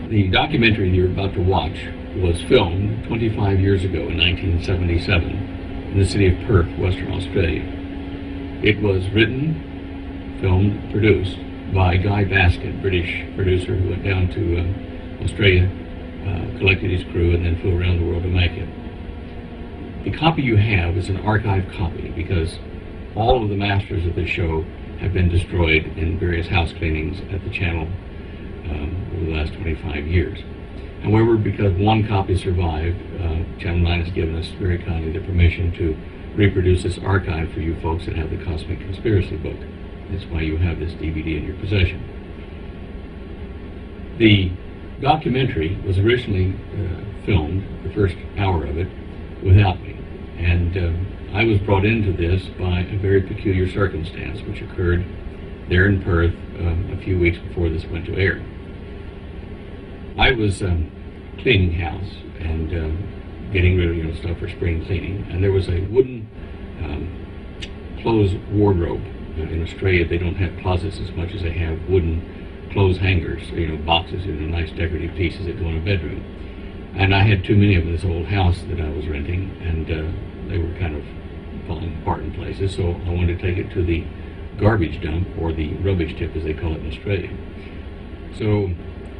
The documentary you're about to watch was filmed 25 years ago in 1977 in the city of Perth, Western Australia. It was written, filmed, produced by Guy Basket, British producer who went down to Australia, collected his crew, and then flew around the world to make it. The copy you have is an archive copy because all of the masters of this show have been destroyed in various house cleanings at the channel over the last 25 years. However, because one copy survived, Channel 9 has given us very kindly the permission to reproduce this archive for you folks that have the Cosmic Conspiracy book. That's why you have this DVD in your possession. The documentary was originally filmed, the first hour of it, without me. And I was brought into this by a very peculiar circumstance which occurred there in Perth a few weeks before this went to air. I was cleaning house and getting rid of stuff for spring cleaning, and there was a wooden clothes wardrobe. In Australia, they don't have closets as much as they have wooden clothes hangers, boxes, nice decorative pieces that go in a bedroom. And I had too many of them in this old house that I was renting, and they were kind of falling apart in places, so I wanted to take it to the garbage dump, or the rubbish tip as they call it in Australia. So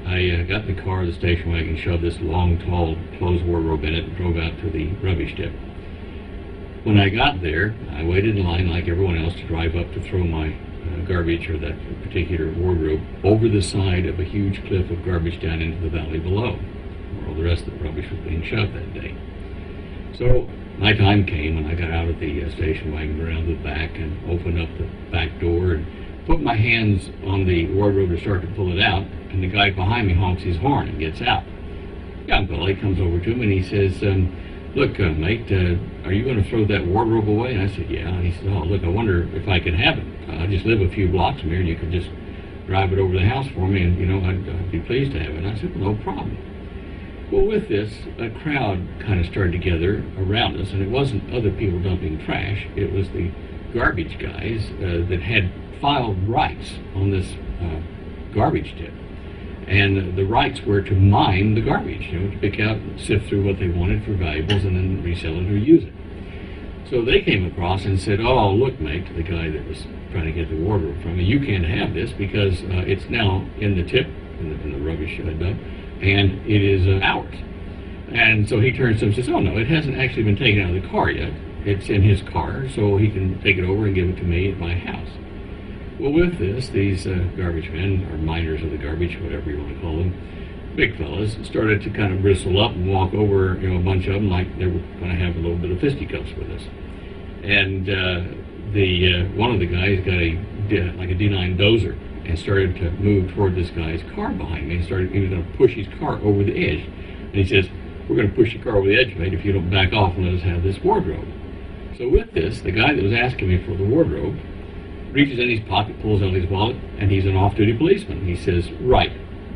I got in the car, the station wagon, shoved this long, tall clothes wardrobe in it, and drove out to the rubbish tip. When I got there, I waited in line like everyone else to drive up to throw my garbage, or that particular wardrobe, over the side of a huge cliff of garbage down into the valley below, where all the rest of the rubbish was being shoved that day. So my time came, and I got out of the station wagon, around the back, and opened up the back door, and put my hands on the wardrobe to start to pull it out, and the guy behind me honks his horn and gets out. Young Vallee comes over to him, and he says, look, mate, are you going to throw that wardrobe away? And I said, yeah. And he said, oh, look, I wonder if I could have it. I just live a few blocks from here, and you could just drive it over the house for me, and, I'd be pleased to have it. And I said, well, no problem. Well, with this, a crowd kind of started together around us, and it wasn't other people dumping trash. It was the garbage guys that had filed rights on this garbage tip. And the rights were to mine the garbage, to pick out and sift through what they wanted for valuables and then resell it or use it. So they came across and said, "Oh, look, mate," to the guy that was trying to get the wardrobe from me, "you can't have this because it's now in the tip, in the rubbish dump, and it is ours." And so he turns to him and says, "Oh, no, it hasn't actually been taken out of the car yet. It's in his car, so he can take it over and give it to me at my house." Well, with this, these garbage men, or miners of the garbage, whatever you want to call them, big fellas, started to kind of bristle up and walk over, a bunch of them like they were going to have a little bit of fisticuffs with us. And one of the guys got like a D9 dozer and started to move toward this guy's car behind me. He was going to push his car over the edge. And he says, "We're going to push the car over the edge, mate, if you don't back off and let us have this wardrobe." So with this, the guy that was asking me for the wardrobe reaches in his pocket, pulls out his wallet, and he's an off-duty policeman. He says, "Right,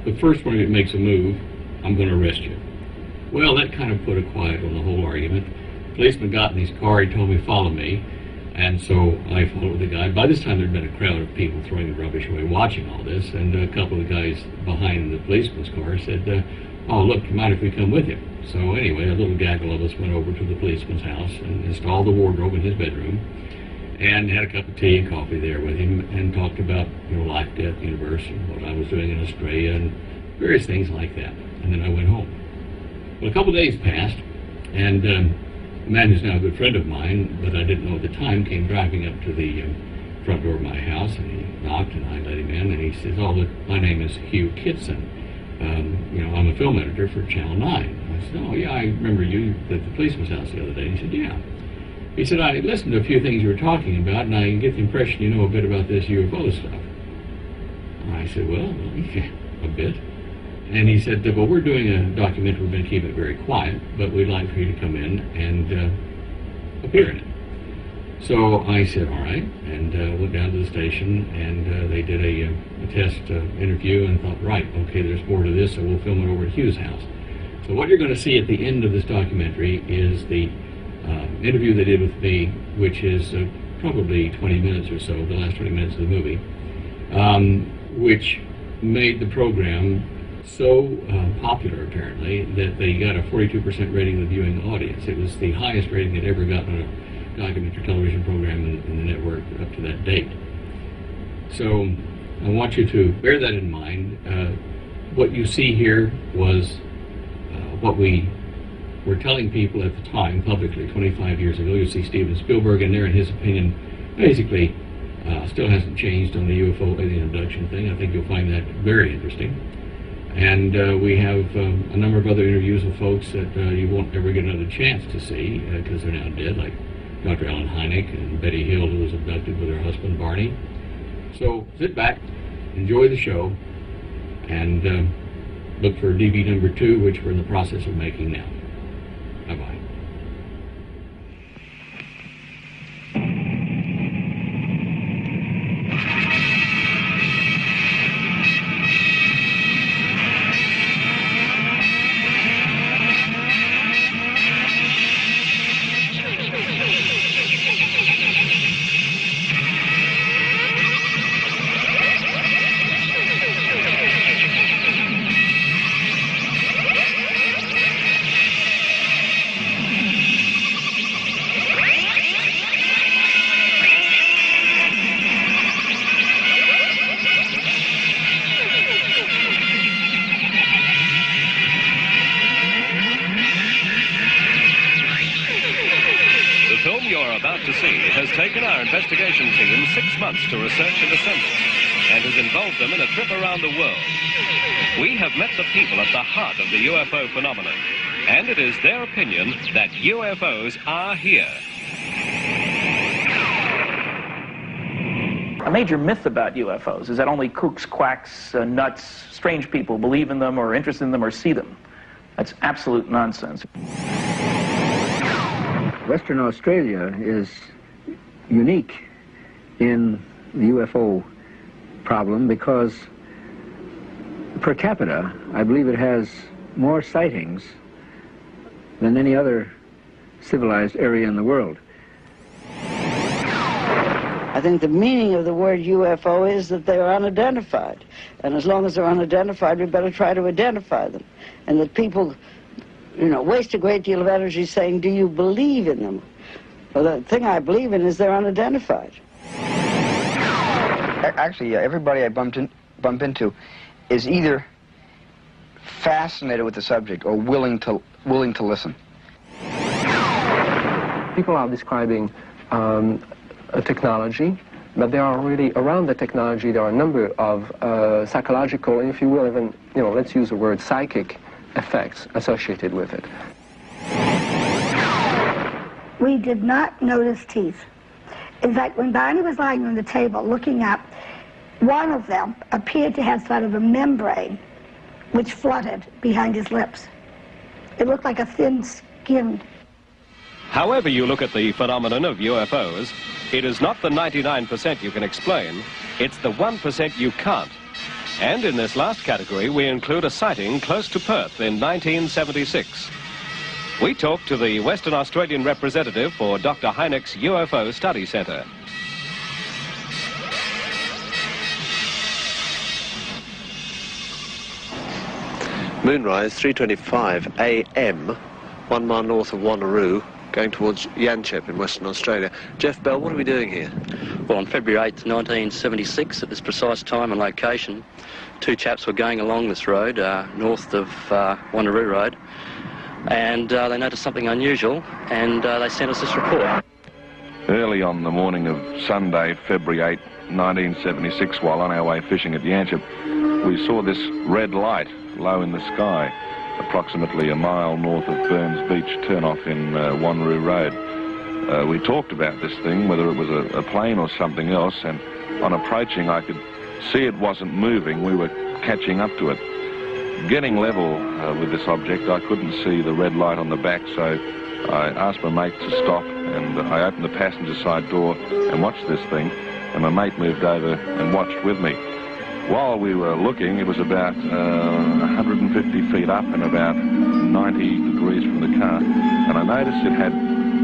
the first one that makes a move, I'm going to arrest you." Well, that kind of put a quiet on the whole argument. The policeman got in his car, he told me, "Follow me." And so I followed the guy. By this time, there'd been a crowd of people throwing the rubbish away, watching all this, and a couple of the guys behind the policeman's car said, "Oh, look, you mind if we come with you?" So anyway, a little gaggle of us went over to the policeman's house and installed the wardrobe in his bedroom, and had a cup of tea and coffee there with him, and talked about, life, death, universe, and what I was doing in Australia, and various things like that. And then I went home. Well, a couple of days passed, and a man who's now a good friend of mine, but I didn't know at the time, came driving up to the front door of my house, and he knocked, and I let him in, and he says, "Oh, look, my name is Hugh Kitson. I'm a film editor for Channel 9. I said, "Oh, yeah, I remember you at the policeman's house the other day." He said, "Yeah." He said, "I listened to a few things you were talking about, and I get the impression you know a bit about this UFO stuff." I said, "Well, yeah, a bit." And he said, "Well, we're doing a documentary. We're going to keep it very quiet, but we'd like for you to come in and appear in it." So I said, "All right," and went down to the station, and they did a test interview, and thought, right, okay, there's more to this, so we'll film it over at Hugh's house. So what you're going to see at the end of this documentary is the interview they did with me, which is probably 20 minutes or so, the last 20 minutes of the movie, which made the program so popular, apparently, that they got a 42% rating of the viewing audience. It was the highest rating they'd ever gotten on a documentary television program in the network up to that date. So I want you to bear that in mind. What you see here was what we were telling people at the time, publicly, 25 years ago. You see Steven Spielberg in there, and his opinion basically still hasn't changed on the UFO alien abduction thing. I think you'll find that very interesting. And we have a number of other interviews with folks that you won't ever get another chance to see because they're now dead, like Dr. Hynek and Betty Hill, who was abducted with her husband Barney. So sit back, enjoy the show, and look for DV number 2, which we're in the process of making now. Bye-bye. Taken our investigation team 6 months to research and assemble, and has involved them in a trip around the world. We have met the people at the heart of the UFO phenomenon, and it is their opinion that UFOs are here. A major myth about UFOs is that only kooks, quacks, nuts, strange people believe in them or are interested in them or see them. That's absolute nonsense. Western Australia is unique in the UFO problem because per capita, I believe it has more sightings than any other civilized area in the world. I think the meaning of the word UFO is that they are unidentified. And as long as they're unidentified, we better try to identify them. And that people, waste a great deal of energy saying, do you believe in them? Well, the thing I believe in is they're unidentified. Actually, everybody I bump into is either fascinated with the subject or willing to listen. People are describing a technology, but there are really, around the technology, there are a number of psychological, and if you will, even, let's use the word psychic effects associated with it. We did not notice teeth. In fact, when Barney was lying on the table looking up, one of them appeared to have sort of a membrane which fluttered behind his lips. It looked like a thin skin. However you look at the phenomenon of UFOs, it is not the 99% you can explain, it's the 1% you can't. And in this last category, we include a sighting close to Perth in 1976. We talked to the Western Australian representative for Dr. Hynek's UFO Study Centre. Moonrise, 3:25 a.m., 1 mile north of Wanneroo, going towards Yanchep in Western Australia. Jeff Bell, what are we doing here? Well, on February 8th, 1976, at this precise time and location, two chaps were going along this road, north of Wanneroo Road, and they noticed something unusual, and they sent us this report. Early on the morning of Sunday, February 8, 1976, while on our way fishing at Yanchep, we saw this red light low in the sky, approximately a mile north of Burns Beach turnoff in Wanneroo Road. We talked about this thing, whether it was a plane or something else, and on approaching I could see it wasn't moving. We were catching up to it. Getting level with this object, I couldn't see the red light on the back, so I asked my mate to stop, and I opened the passenger side door and watched this thing, and my mate moved over and watched with me. While we were looking, it was about 150 feet up and about 90 degrees from the car, and I noticed it had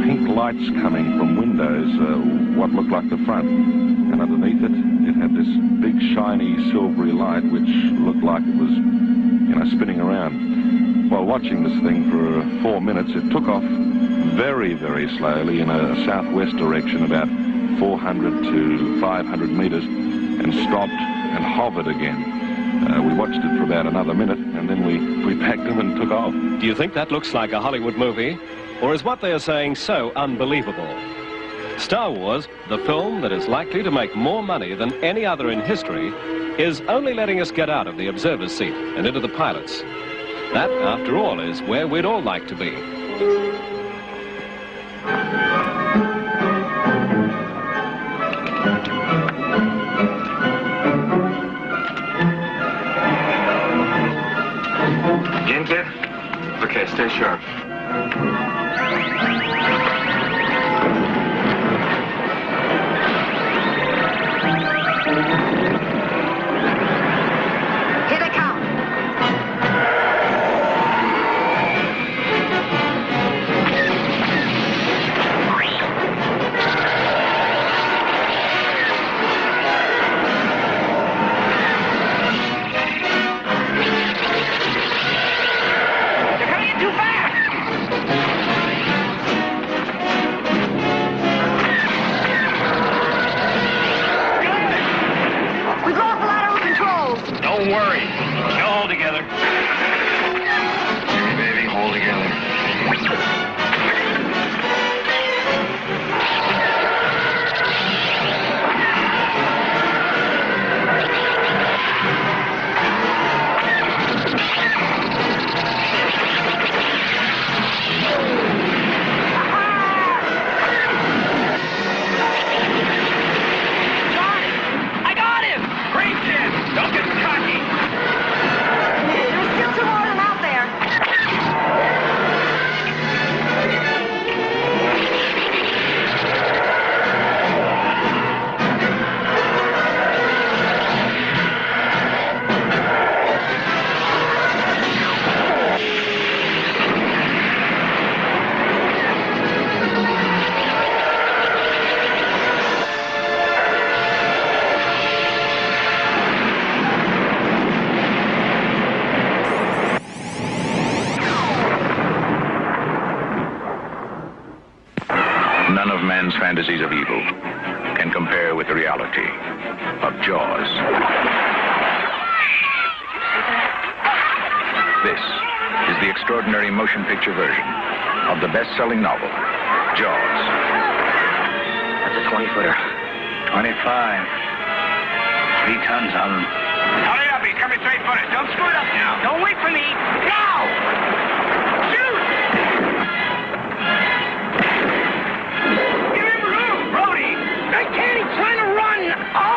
pink lights coming from windows, what looked like the front, and underneath it, it had this big shiny silvery light which looked like it was, spinning around. While watching this thing for 4 minutes, it took off very, very slowly in a southwest direction, about 400 to 500 meters, and stopped and hovered again. We watched it for about another minute, and then we packed them and took off. Do you think that looks like a Hollywood movie? Or is what they are saying so unbelievable? Star Wars, the film that is likely to make more money than any other in history, is only letting us get out of the observer's seat and into the pilot's. That, after all, is where we'd all like to be. In, kid? Okay, stay sharp. Here they come. They're coming in too fast. fantasies of evil can compare with the reality of Jaws. This is the extraordinary motion picture version of the best-selling novel, Jaws. That's a 20-footer. 25. 3 tons on them. Hurry up, he's coming straight for us. Don't screw it up now. Don't wait for me. Now! Shoot! Give him room, Brody. I can't. He's trying to run. Ah!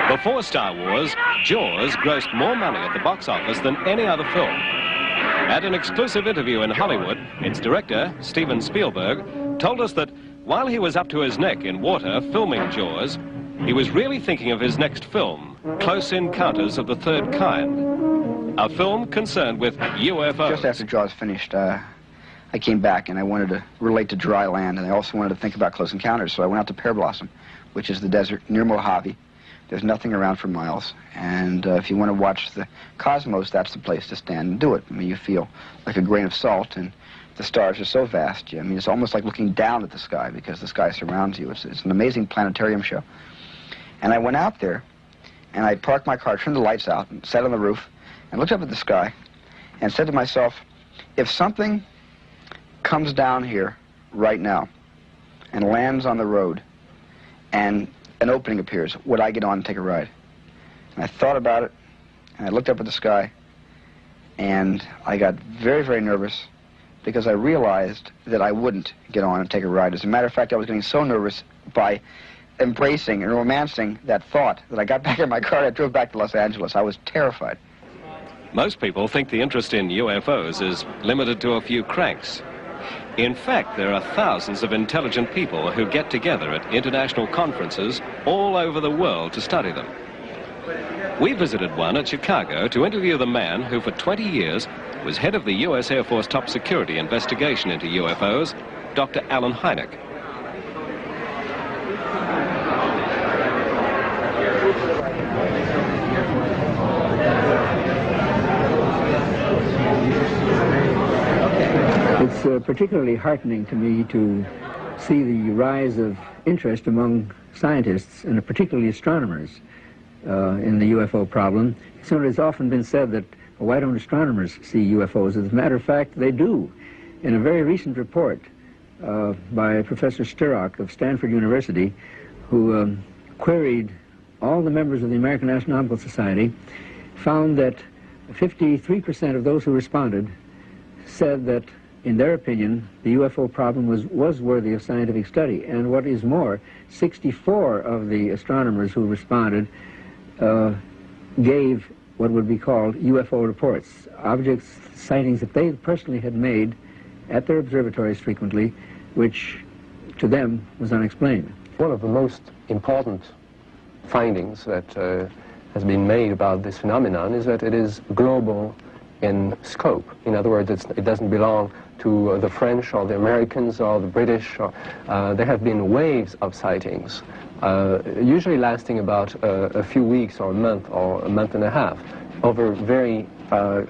Before Star Wars, Jaws grossed more money at the box office than any other film. At an exclusive interview in Hollywood, its director, Steven Spielberg, told us that while he was up to his neck in water filming Jaws, he was really thinking of his next film, Close Encounters of the Third Kind, a film concerned with UFOs. Just after Jaws finished, I came back and I wanted to relate to dry land, and I also wanted to think about Close Encounters, so I went out to Pear Blossom, which is the desert near Mojave. There's nothing around for miles, and if you want to watch the cosmos, that's the place to stand and do it. I mean, you feel like a grain of salt, and the stars are so vast. I mean, it's almost like looking down at the sky because the sky surrounds you. It's an amazing planetarium show. And I went out there, and I parked my car, turned the lights out, and sat on the roof, and looked up at the sky, and said to myself, if something comes down here right now and lands on the road, and an opening appears, would I get on and take a ride? And I thought about it, and I looked up at the sky, and I got very, very nervous because I realized that I wouldn't get on and take a ride. As a matter of fact, I was getting so nervous by embracing and romancing that thought that I got back in my car and I drove back to Los Angeles. I was terrified. Most people think the interest in UFOs is limited to a few cranks. In fact, there are thousands of intelligent people who get together at international conferences all over the world to study them. We visited one at Chicago to interview the man who for 20 years was head of the U.S. Air Force top security investigation into UFOs, Dr. Alan Hynek. It's particularly heartening to me to see the rise of interest among scientists, and particularly astronomers, in the UFO problem. So it has often been said that, well, why don't astronomers see UFOs? As a matter of fact, they do. In a very recent report by Professor Sturrock of Stanford University, who queried all the members of the American Astronomical Society, found that 53% of those who responded said that, in their opinion, the UFO problem was worthy of scientific study. And what is more, 64 of the astronomers who responded gave what would be called UFO reports, objects, sightings that they personally had made at their observatories frequently, which to them was unexplained. One of the most important findings that has been made about this phenomenon is that it is global in scope. In other words, it doesn't belong to the French or the Americans or the British. There have been waves of sightings, usually lasting about a few weeks or a month and a half, over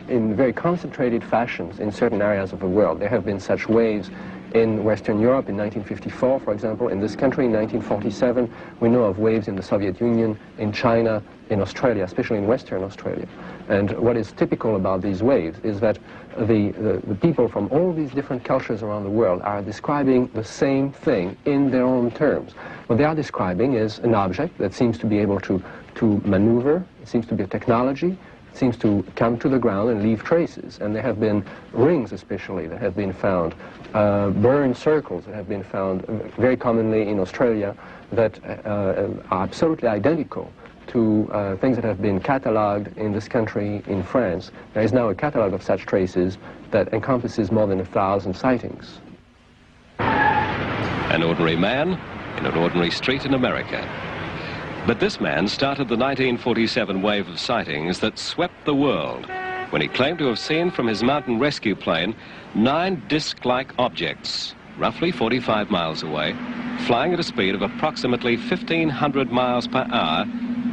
in very concentrated fashions in certain areas of the world. There have been such waves in Western Europe in 1954, for example. In this country in 1947. We know of waves in the Soviet Union, in China, in Australia, especially in Western Australia. And what is typical about these waves is that the people from all these different cultures around the world are describing the same thing in their own terms. What they are describing is an object that seems to be able to maneuver, it seems to be a technology, it seems to come to the ground and leave traces. And there have been rings especially that have been found, burned circles that have been found very commonly in Australia that are absolutely identical to things that have been catalogued in this country, in France. There is now a catalogue of such traces that encompasses more than 1,000 sightings. An ordinary man in an ordinary street in America. But this man started the 1947 wave of sightings that swept the world when he claimed to have seen from his mountain rescue plane 9 disc-like objects, roughly 45 miles away, flying at a speed of approximately 1,500 miles per hour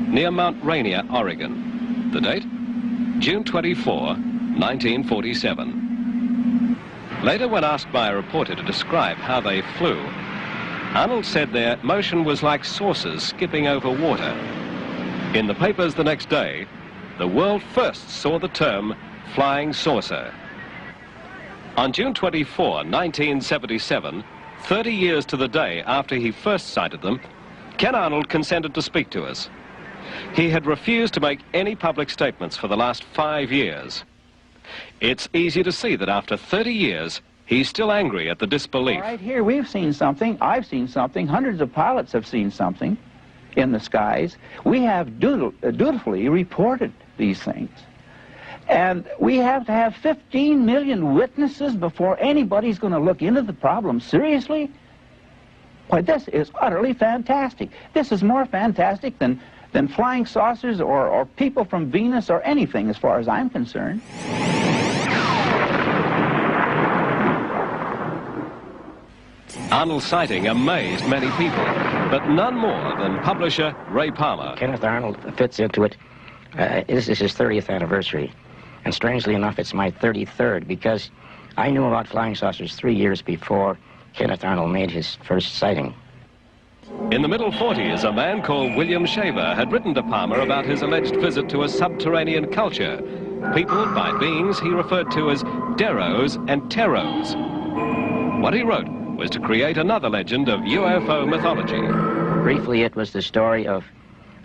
near Mount Rainier, Oregon. The date? June 24, 1947. Later, when asked by a reporter to describe how they flew, Arnold said their motion was like saucers skipping over water. In the papers the next day, the world first saw the term flying saucer. On June 24, 1977, 30 years to the day after he first sighted them, Ken Arnold consented to speak to us. He had refused to make any public statements for the last 5 years. It's easy to see that after 30 years, he's still angry at the disbelief. Right here, we've seen something, I've seen something, hundreds of pilots have seen something in the skies. We have dutifully reported these things. And we have to have 15 million witnesses before anybody's going to look into the problem seriously? Why, this is utterly fantastic. This is more fantastic than flying saucers or people from Venus or anything, as far as I'm concerned. Arnold's sighting amazed many people, but none more than publisher Ray Palmer. Kenneth Arnold fits into it. This is his 30th anniversary. And strangely enough, it's my 33rd, because I knew about flying saucers 3 years before Kenneth Arnold made his first sighting. In the middle 40s, a man called William Shaver had written to Palmer about his alleged visit to a subterranean culture, peopled by beings he referred to as Deros and Teros. What he wrote was to create another legend of UFO mythology. Briefly, it was the story of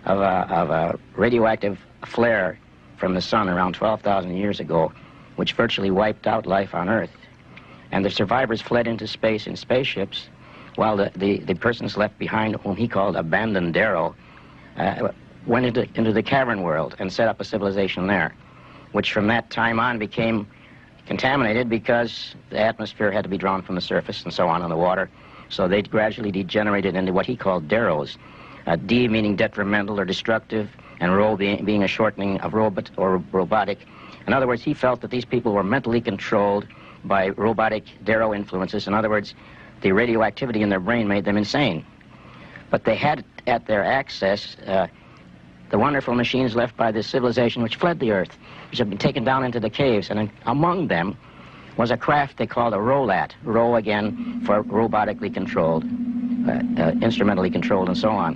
a radioactive flare from the sun around 12,000 years ago, which virtually wiped out life on Earth. And the survivors fled into space in spaceships, while the persons left behind, whom he called abandoned Dero, went into the cavern world and set up a civilization there, which from that time on became contaminated because the atmosphere had to be drawn from the surface and so on the water. So they gradually degenerated into what he called Deros. D meaning detrimental or destructive, and ro being a shortening of robot or robotic. In other words, he felt that these people were mentally controlled by robotic Dero influences. In other words, the radioactivity in their brain made them insane. But they had at their access the wonderful machines left by this civilization which fled the Earth, which had been taken down into the caves, and among them was a craft they called a ROLAT, Ro again for robotically controlled, instrumentally controlled, and so on.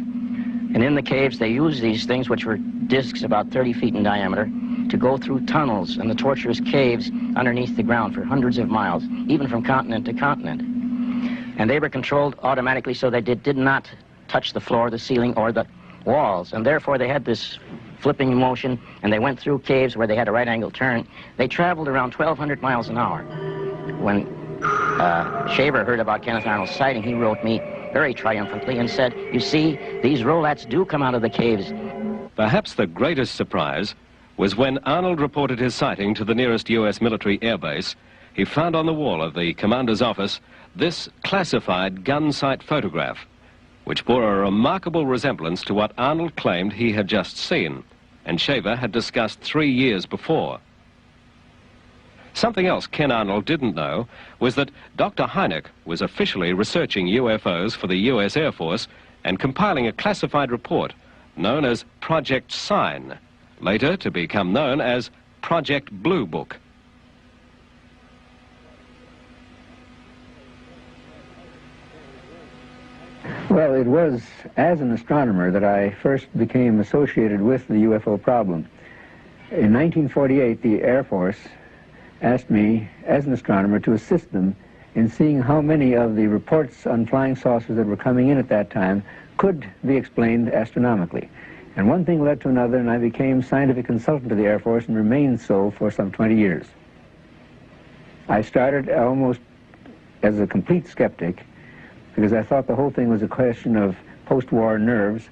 And in the caves, they used these things, which were discs about 30 feet in diameter, to go through tunnels and the tortuous caves underneath the ground for hundreds of miles, even from continent to continent. And they were controlled automatically so they did not touch the floor, the ceiling, or the walls. And therefore, they had this flipping motion, and they went through caves where they had a right-angle turn. They traveled around 1,200 miles an hour. When Shaver heard about Kenneth Arnold's sighting, he wrote me very triumphantly and said, "You see, these ROLATs do come out of the caves." Perhaps the greatest surprise was when Arnold reported his sighting to the nearest U.S. military airbase. He found on the wall of the commander's office this classified gun sight photograph, which bore a remarkable resemblance to what Arnold claimed he had just seen, and Shaver had discussed 3 years before. Something else Ken Arnold didn't know was that Dr. Hynek was officially researching UFOs for the U.S. Air Force and compiling a classified report known as Project Sign, later to become known as Project Blue Book. Well, it was as an astronomer that I first became associated with the UFO problem. In 1948, the Air Force asked me, as an astronomer, to assist them in seeing how many of the reports on flying saucers that were coming in at that time could be explained astronomically. And one thing led to another, and I became scientific consultant to the Air Force and remained so for some 20 years. I started almost as a complete skeptic, because I thought the whole thing was a question of post-war nerves,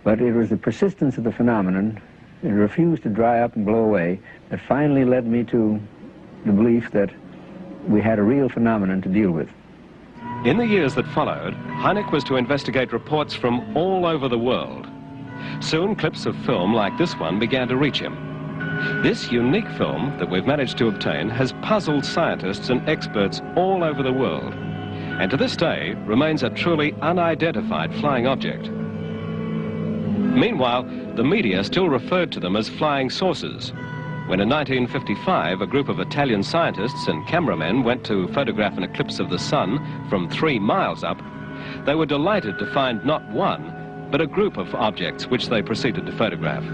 but it was the persistence of the phenomenon, it refused to dry up and blow away, that finally led me to the belief that we had a real phenomenon to deal with. In the years that followed, Hynek was to investigate reports from all over the world. Soon, clips of film like this one began to reach him. This unique film that we've managed to obtain has puzzled scientists and experts all over the world, and to this day remains a truly unidentified flying object. Meanwhile, the media still referred to them as flying saucers, when in 1955 a group of Italian scientists and cameramen went to photograph an eclipse of the sun from 3 miles up, they were delighted to find not one, but a group of objects which they proceeded to photograph.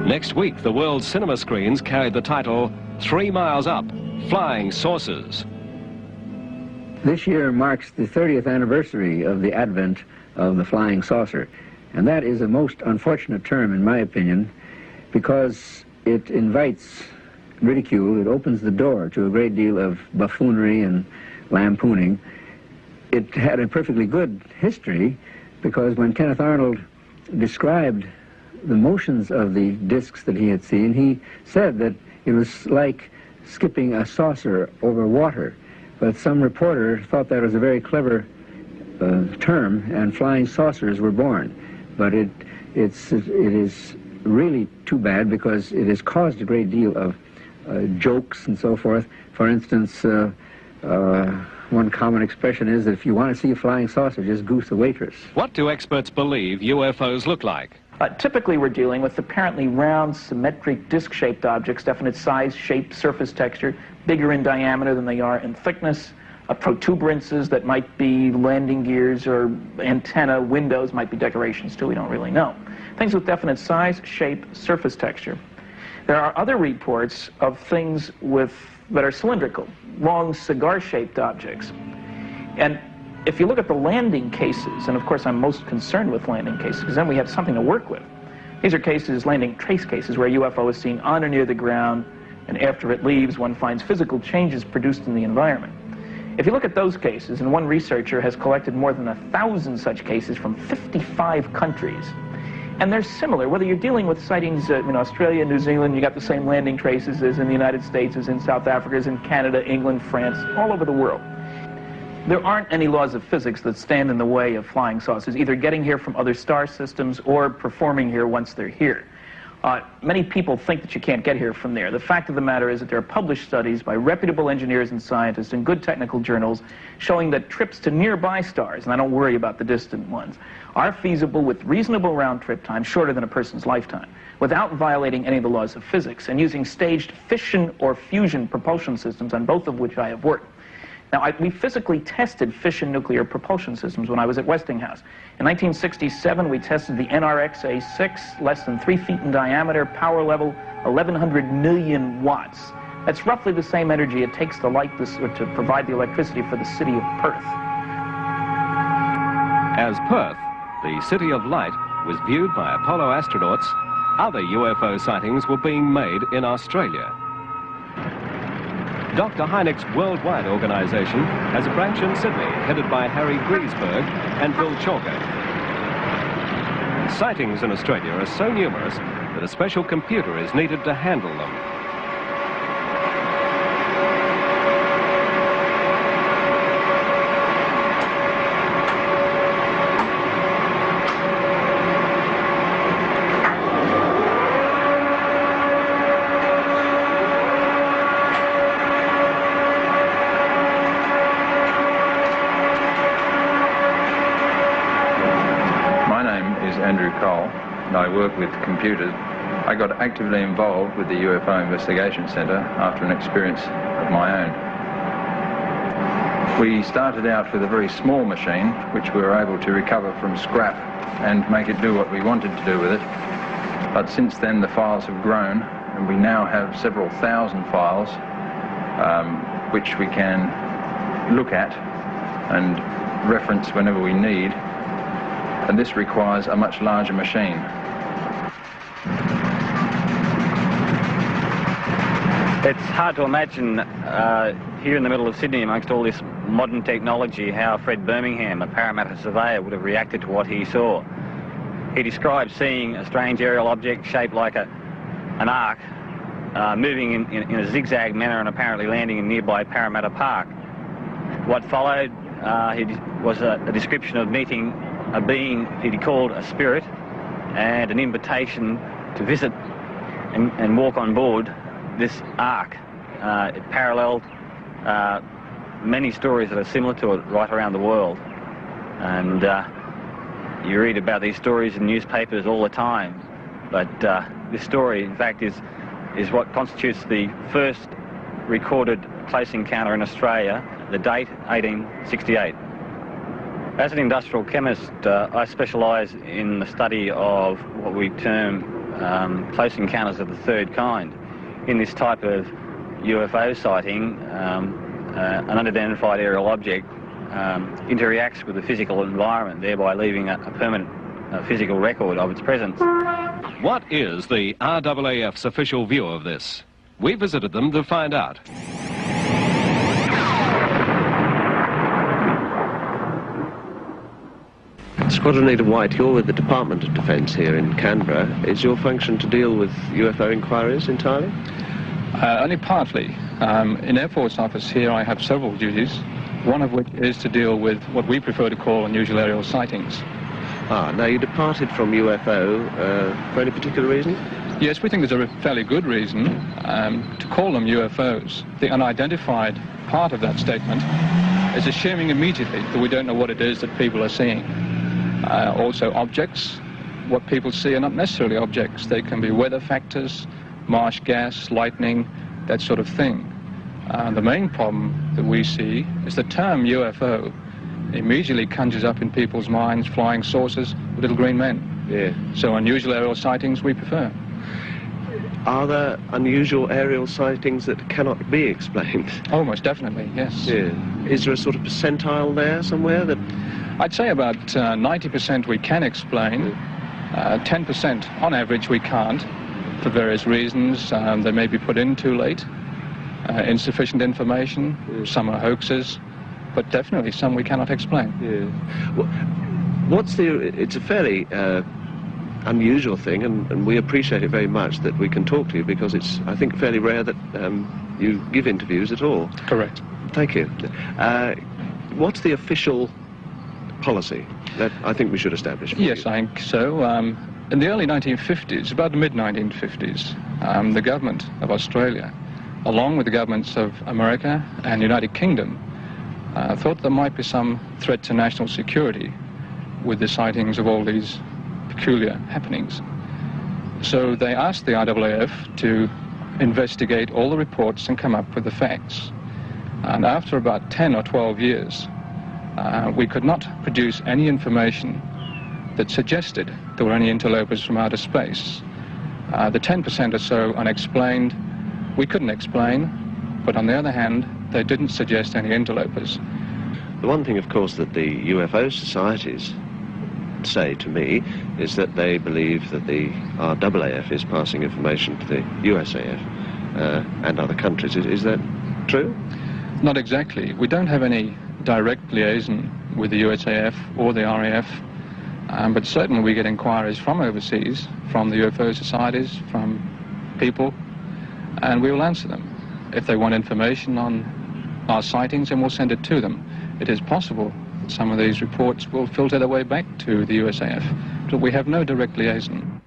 Next week, the world's cinema screens carried the title 3 Miles Up, Flying Saucers. This year marks the 30th anniversary of the advent of the flying saucer, and that is a most unfortunate term, in my opinion, because it invites ridicule. It opens the door to a great deal of buffoonery and lampooning. It had a perfectly good history, because when Kenneth Arnold described the motions of the discs that he had seen, he said that it was like skipping a saucer over water. But some reporter thought that was a very clever term, and flying saucers were born. But it is really too bad, because it has caused a great deal of jokes and so forth. For instance, one common expression is that if you want to see a flying saucer, just goose a waitress. What do experts believe UFOs look like? Typically, we're dealing with apparently round, symmetric, disc-shaped objects, definite size, shape, surface texture, bigger in diameter than they are in thickness, protuberances that might be landing gears or antenna windows, might be decorations too, we don't really know. Things with definite size, shape, surface texture. There are other reports of things that are cylindrical, long cigar-shaped objects. And if you look at the landing cases, and of course I'm most concerned with landing cases, because then we have something to work with. These are cases, landing trace cases, where a UFO is seen on or near the ground, and after it leaves, one finds physical changes produced in the environment. If you look at those cases, and one researcher has collected more than 1,000 such cases from 55 countries, and they're similar, whether you're dealing with sightings in Australia, New Zealand, you got the same landing traces as in the United States, as in South Africa, as in Canada, England, France, all over the world. There aren't any laws of physics that stand in the way of flying saucers, either getting here from other star systems or performing here once they're here. Many people think that you can't get here from there. The fact of the matter is that there are published studies by reputable engineers and scientists in good technical journals showing that trips to nearby stars, and I don't worry about the distant ones, are feasible with reasonable round-trip time, shorter than a person's lifetime, without violating any of the laws of physics, and using staged fission or fusion propulsion systems, on both of which I have worked. Now, we physically tested fission nuclear propulsion systems when I was at Westinghouse. In 1967, we tested the NRX-A6, less than 3 feet in diameter, power level 1,100 million watts. That's roughly the same energy it takes to light this, or to provide the electricity for the city of Perth. As Perth, the City of Light, was viewed by Apollo astronauts, other UFO sightings were being made in Australia. Dr. Hynek's worldwide organization has a branch in Sydney, headed by Harry Griesberg and Bill Chalker. Sightings in Australia are so numerous that a special computer is needed to handle them. I work with computers. I got actively involved with the UFO Investigation Centre after an experience of my own. We started out with a very small machine, which we were able to recover from scrap and make it do what we wanted to do with it. But since then the files have grown, and we now have several thousand files which we can look at and reference whenever we need. And this requires a much larger machine. It's hard to imagine here in the middle of Sydney, amongst all this modern technology, how Fred Birmingham, a Parramatta surveyor, would have reacted to what he saw. He described seeing a strange aerial object shaped like an arc, moving in a zigzag manner and apparently landing in nearby Parramatta Park. What followed was a description of meeting a being he called a spirit, and an invitation to visit and walk on board this ark. It paralleled many stories that are similar to it right around the world. And you read about these stories in newspapers all the time. But this story, in fact, is is what constitutes the first recorded close encounter in Australia, the date 1868. As an industrial chemist, I specialise in the study of what we term close encounters of the third kind. In this type of UFO sighting, an unidentified aerial object interacts with the physical environment, thereby leaving a permanent physical record of its presence. What is the RAAF's official view of this? We visited them to find out. Squadron Leader White, you're with the Department of Defence here in Canberra. Is your function to deal with UFO inquiries entirely? Only partly. In Air Force Office here I have several duties, one of which is to deal with what we prefer to call unusual aerial sightings. Now you departed from UFO for any particular reason? Yes, we think there's a fairly good reason to call them UFOs. The unidentified part of that statement is assuming immediately that we don't know what it is that people are seeing. Also objects, what people see are not necessarily objects. They can be weather factors, marsh gas, lightning, that sort of thing. The main problem that we see is the term UFO immediately conjures up in people's minds flying saucers with little green men. Yeah. So unusual aerial sightings we prefer. Are there unusual aerial sightings that cannot be explained? Oh, most definitely, yes. Yeah. Is there a sort of percentile there somewhere that... I'd say about 90% we can explain, 10% on average we can't, for various reasons. They may be put in too late, insufficient information, some are hoaxes, but definitely some we cannot explain. Yeah. Well, it's a fairly unusual thing, and we appreciate it very much that we can talk to you, because it's, I think, fairly rare that you give interviews at all. Correct. Thank you. What's the official policy that I think we should establish? Yes, I think so. In the early 1950s, about the mid-1950s, the government of Australia, along with the governments of America and the United Kingdom, thought there might be some threat to national security with the sightings of all these peculiar happenings. So they asked the RAAF to investigate all the reports and come up with the facts. And after about 10 or 12 years, we could not produce any information that suggested there were any interlopers from outer space. The 10% or so unexplained, we couldn't explain, but on the other hand, they didn't suggest any interlopers. The one thing, of course, that the UFO societies say to me is that they believe that the RAAF is passing information to the USAF and other countries. Is that true? Not exactly. We don't have any direct liaison with the USAF or the RAF, but certainly we get inquiries from overseas, from the UFO societies, from people, and we will answer them. If they want information on our sightings, then we'll send it to them. It is possible that some of these reports will filter their way back to the USAF, but we have no direct liaison.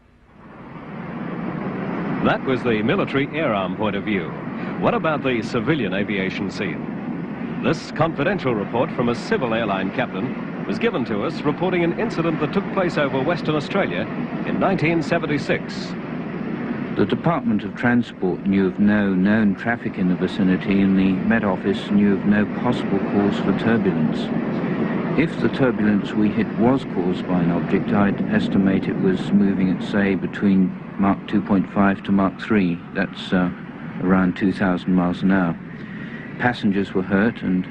That was the military air arm point of view. What about the civilian aviation scene? This confidential report from a civil airline captain was given to us reporting an incident that took place over Western Australia in 1976. The Department of Transport knew of no known traffic in the vicinity, and the Met Office knew of no possible cause for turbulence. If the turbulence we hit was caused by an object, I'd estimate it was moving at, say, between Mach 2.5 to Mach 3. That's around 2,000 miles an hour. Passengers were hurt, and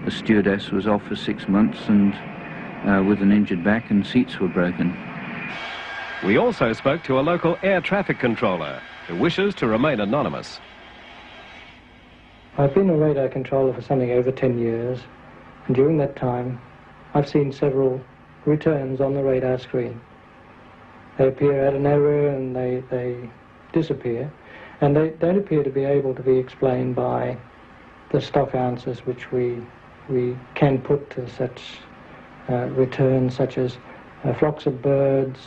a stewardess was off for 6 months and with an injured back, and seats were broken. We also spoke to a local air traffic controller who wishes to remain anonymous. I've been a radar controller for something over 10 years, and during that time I've seen several returns on the radar screen. They appear at an error and they disappear, and they don't appear to be able to be explained by the stock answers which we can put to such returns, such as flocks of birds,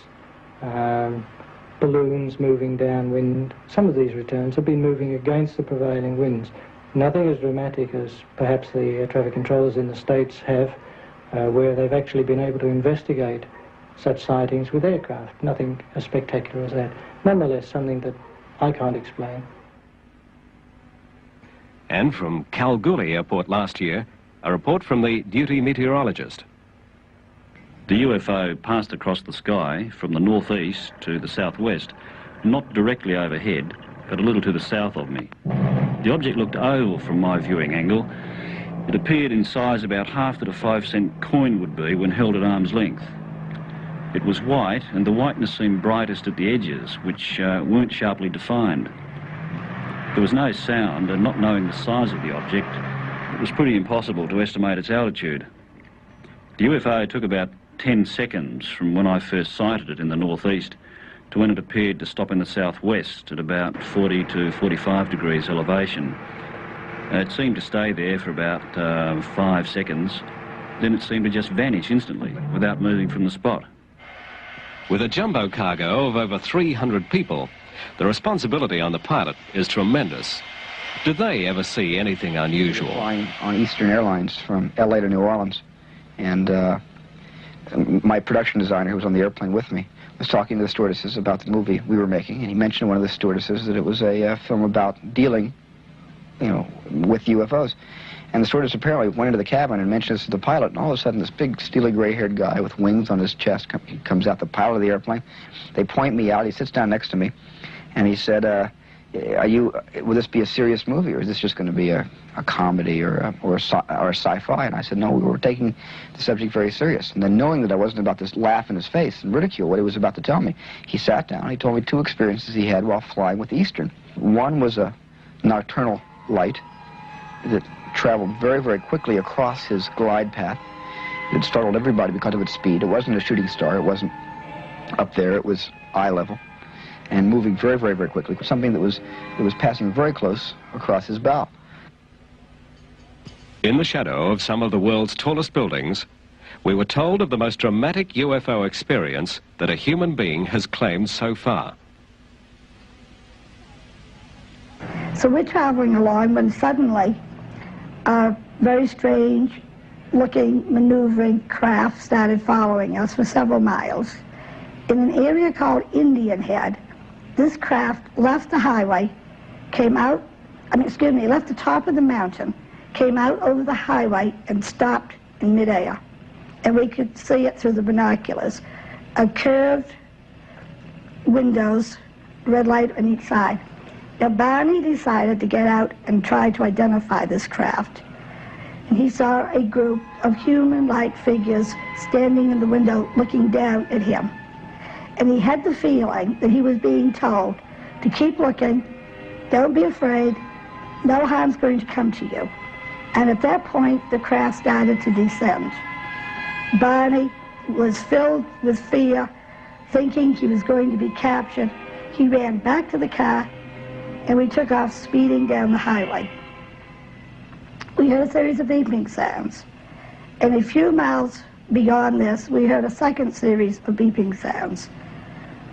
balloons moving downwind. Some of these returns have been moving against the prevailing winds. Nothing as dramatic as perhaps the air traffic controllers in the States have, where they've actually been able to investigate such sightings with aircraft. Nothing as spectacular as that. Nonetheless, something that I can't explain. And from Kalgoorlie Airport last year, a report from the duty meteorologist. The UFO passed across the sky from the northeast to the southwest, not directly overhead, but a little to the south of me. The object looked oval from my viewing angle. It appeared in size about half that a 5-cent coin would be when held at arm's length. It was white, and the whiteness seemed brightest at the edges, which weren't sharply defined. There was no sound, and not knowing the size of the object, it was pretty impossible to estimate its altitude. The UFO took about 10 seconds from when I first sighted it in the northeast to when it appeared to stop in the southwest at about 40 to 45 degrees elevation. It seemed to stay there for about 5 seconds. Then it seemed to just vanish instantly without moving from the spot. With a jumbo cargo of over 300 people, the responsibility on the pilot is tremendous. Did they ever see anything unusual? Flying on Eastern Airlines from LA to New Orleans, and my production designer, who was on the airplane with me, was talking to the stewardesses about the movie we were making, and he mentioned to one of the stewardesses that it was a film about dealing, with UFOs. And the stewardess apparently went into the cabin and mentioned this to the pilot, and all of a sudden this big steely gray-haired guy with wings on his chest comes out, the pilot of the airplane. They point me out, he sits down next to me, and he said, will this be a serious movie, or is this just going to be a comedy or a sci-fi? And I said, no, we were taking the subject very serious. And then, knowing that I wasn't about to laugh in his face and ridicule what he was about to tell me, he sat down, he told me 2 experiences he had while flying with Eastern. One was a nocturnal light that traveled very, very quickly across his glide path. It startled everybody because of its speed. It wasn't a shooting star, it wasn't up there, it was eye level, and moving very, very, very quickly. Something that was passing very close across his bow. In the shadow of some of the world's tallest buildings, we were told of the most dramatic UFO experience that a human being has claimed so far. So we're traveling along when suddenly a very strange looking maneuvering craft started following us for several miles. In an area called Indian Head, this craft left the highway, left the top of the mountain, came out over the highway and stopped in midair. And we could see it through the binoculars. A curved windows, red light on each side. Now Barney decided to get out and try to identify this craft. And he saw a group of human-like figures standing in the window looking down at him. And he had the feeling that he was being told to keep looking, don't be afraid, no harm's going to come to you. And at that point, the craft started to descend. Barney was filled with fear, thinking he was going to be captured. He ran back to the car, and we took off speeding down the highway. We heard a series of beeping sounds. And a few miles beyond this, we heard a second series of beeping sounds.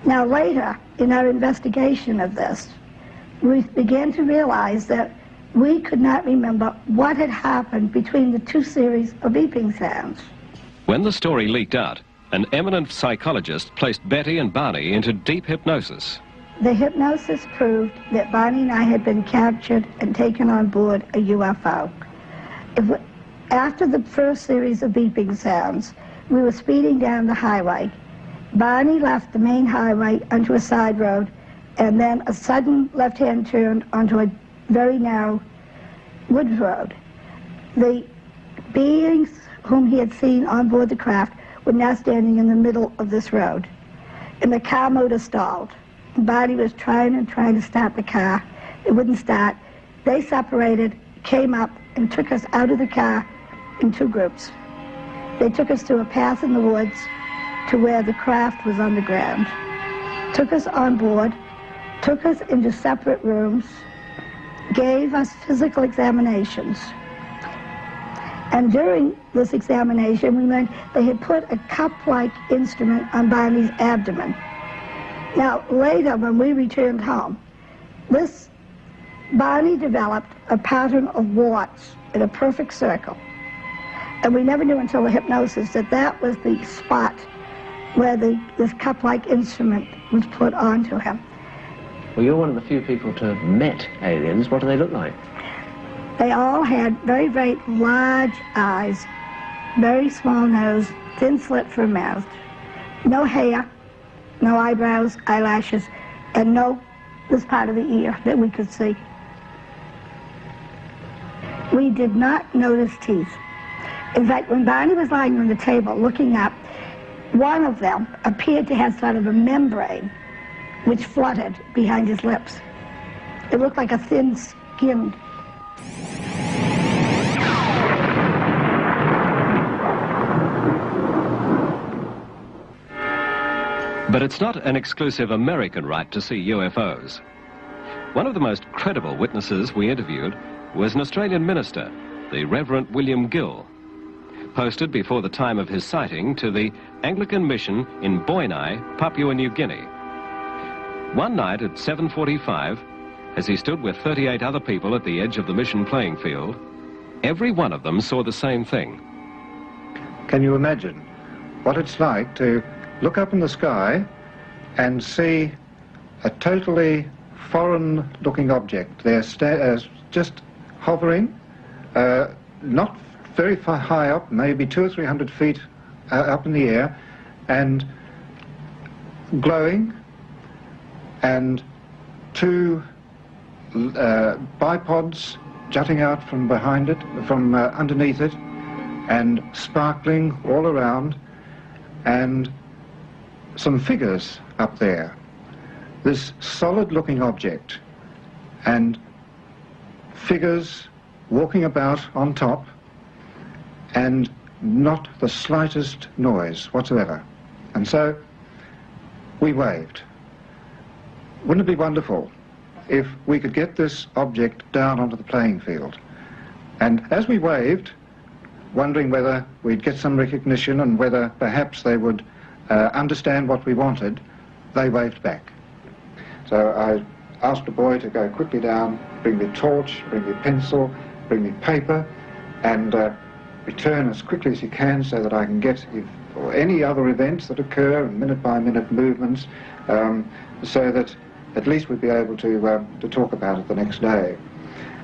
Now later, in our investigation of this, we began to realize that we could not remember what had happened between the 2 series of beeping sounds. When the story leaked out, an eminent psychologist placed Betty and Barney into deep hypnosis. The hypnosis proved that Barney and I had been captured and taken on board a UFO. After the first series of beeping sounds, we were speeding down the highway. Barney left the main highway onto a side road, and then a sudden left-hand turn onto a very narrow woods road. The beings whom he had seen on board the craft were now standing in the middle of this road, and the car motor stalled. Barney was trying to start the car. It wouldn't start. They separated, came up, and took us out of the car in 2 groups. They took us through a path in the woods to where the craft was on the ground, took us on board, took us into separate rooms, gave us physical examinations. And during this examination, we learned they had put a cup-like instrument on Barney's abdomen. Now, later, when we returned home, Barney developed a pattern of warts in a perfect circle. And we never knew until the hypnosis that that was the spot where this cup-like instrument was put onto him. Well, you're one of the few people to have met aliens. What do they look like? They all had very, very large eyes, very small nose, thin slit for a mouth, no hair, no eyebrows, eyelashes, and no this part of the ear that we could see. We did not notice teeth. In fact, when Barney was lying on the table looking up, one of them appeared to have sort of a membrane which fluttered behind his lips. It looked like a thin skin. But it's not an exclusive American right to see UFOs. One of the most credible witnesses we interviewed was an Australian minister, the Reverend William Gill, posted before the time of his sighting to the Anglican mission in Boinai, Papua New Guinea. One night at 7:45, as he stood with 38 other people at the edge of the mission playing field, every one of them saw the same thing. Can you imagine what it's like to look up in the sky and see a totally foreign-looking object there just hovering, not very far high up, maybe 200 or 300 feet up in the air, and glowing, and two bipods jutting out from behind it, from underneath it, and sparkling all around, and some figures up there. This solid-looking object, and figures walking about on top, and not the slightest noise whatsoever. And so we waved. Wouldn't it be wonderful if we could get this object down onto the playing field? And as we waved, wondering whether we'd get some recognition and whether perhaps they would understand what we wanted, they waved back. So I asked the boy to go quickly down, bring me a torch, bring me a pencil, bring me paper, and return as quickly as he can so that I can get or any other events that occur, minute-by-minute movements, so that at least we'd be able to talk about it the next day.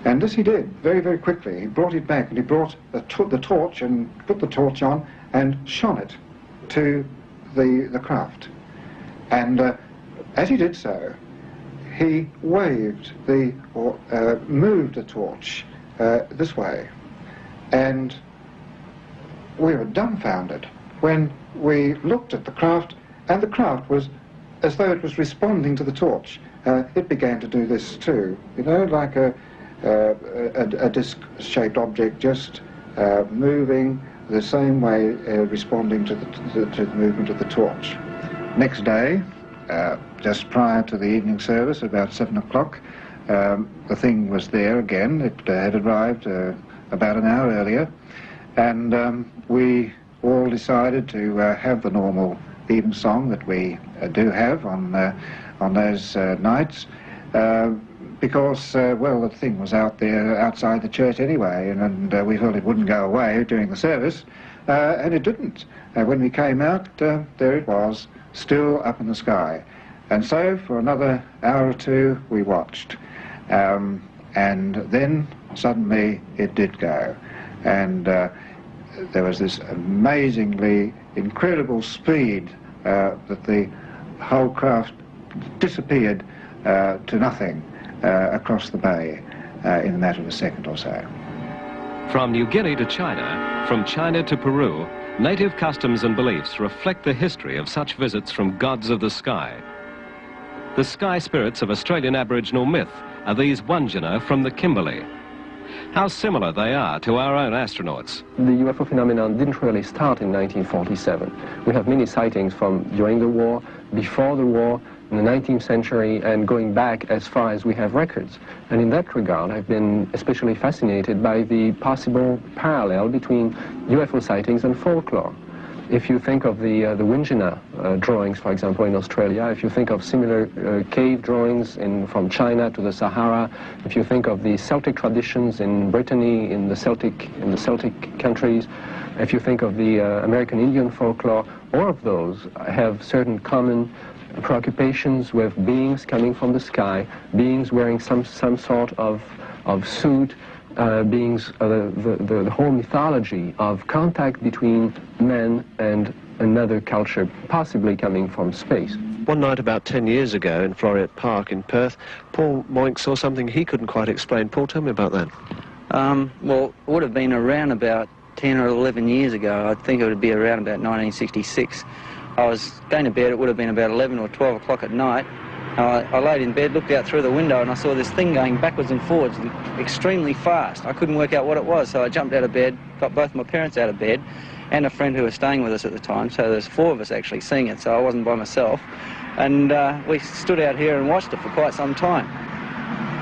And this he did, very, very quickly. He brought it back, and he brought the torch and put the torch on and shone it to the craft. And as he did so, he waved or moved the torch this way. And we were dumbfounded when we looked at the craft, and the craft was as though it was responding to the torch. It began to do this too, you know, like a disc-shaped object just moving the same way, responding to the movement of the torch. Next day, just prior to the evening service, about 7 o'clock, the thing was there again. It had arrived about an hour earlier, and we all decided to have the normal evensong that we do have on those nights, because, well, the thing was out there outside the church anyway, and we felt it wouldn't go away during the service, and it didn't. When we came out, there it was, still up in the sky. And so for another hour or two we watched, and then suddenly it did go, and there was this amazingly incredible speed that the whole craft disappeared to nothing across the bay in a matter of a second or so. From New Guinea to China, from China to Peru, native customs and beliefs reflect the history of such visits from gods of the sky. The sky spirits of Australian Aboriginal myth are these Wandjina from the Kimberley. How similar they are to our own astronauts. The UFO phenomenon didn't really start in 1947. We have many sightings from during the war, before the war, in the 19th century, and going back as far as we have records. And in that regard, I've been especially fascinated by the possible parallel between UFO sightings and folklore. If you think of the Wandjina drawings, for example, in Australia, if you think of similar cave drawings from China to the Sahara, if you think of the Celtic traditions in Brittany, in the Celtic countries, if you think of the American Indian folklore, all of those have certain common preoccupations with beings coming from the sky, beings wearing some sort of suit, beings, the whole mythology of contact between men and another culture, possibly coming from space. One night about 10 years ago in Floriat Park in Perth, Paul Moink saw something he couldn't quite explain. Paul, tell me about that. Well, it would have been around about 10 or 11 years ago. I think it would be around about 1966. I was going to bed, it would have been about 11 or 12 o'clock at night. I laid in bed, looked out through the window, and I saw this thing going backwards and forwards extremely fast. I couldn't work out what it was, so I jumped out of bed, got both my parents out of bed, and a friend who was staying with us at the time, so there's 4 of us actually seeing it, so I wasn't by myself. And we stood out here and watched it for quite some time.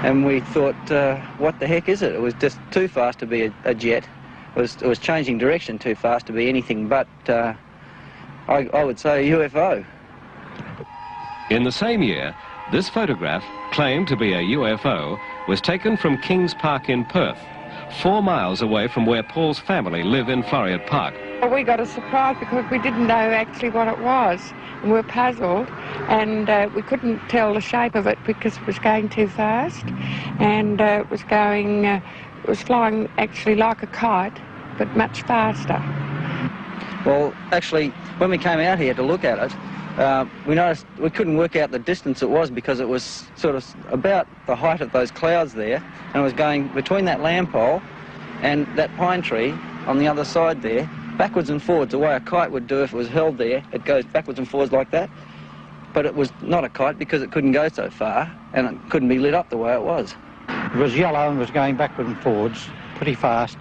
And we thought, what the heck is it? It was just too fast to be a jet. It was changing direction too fast to be anything but, I would say, a UFO. In the same year, this photograph, claimed to be a UFO, was taken from Kings Park in Perth, 4 miles away from where Paul's family live in Floriat Park. Well, we got a surprise because we didn't know actually what it was, and we were puzzled, and we couldn't tell the shape of it because it was going too fast, and it was flying actually like a kite, but much faster. Well, actually, when we came out here to look at it, we noticed we couldn't work out the distance it was because it was sort of about the height of those clouds there, and it was going between that lamp pole and that pine tree on the other side there, backwards and forwards, the way a kite would do if it was held there. It goes backwards and forwards like that, but it was not a kite because it couldn't go so far, and it couldn't be lit up the way it was. It was yellow and was going backwards and forwards pretty fast,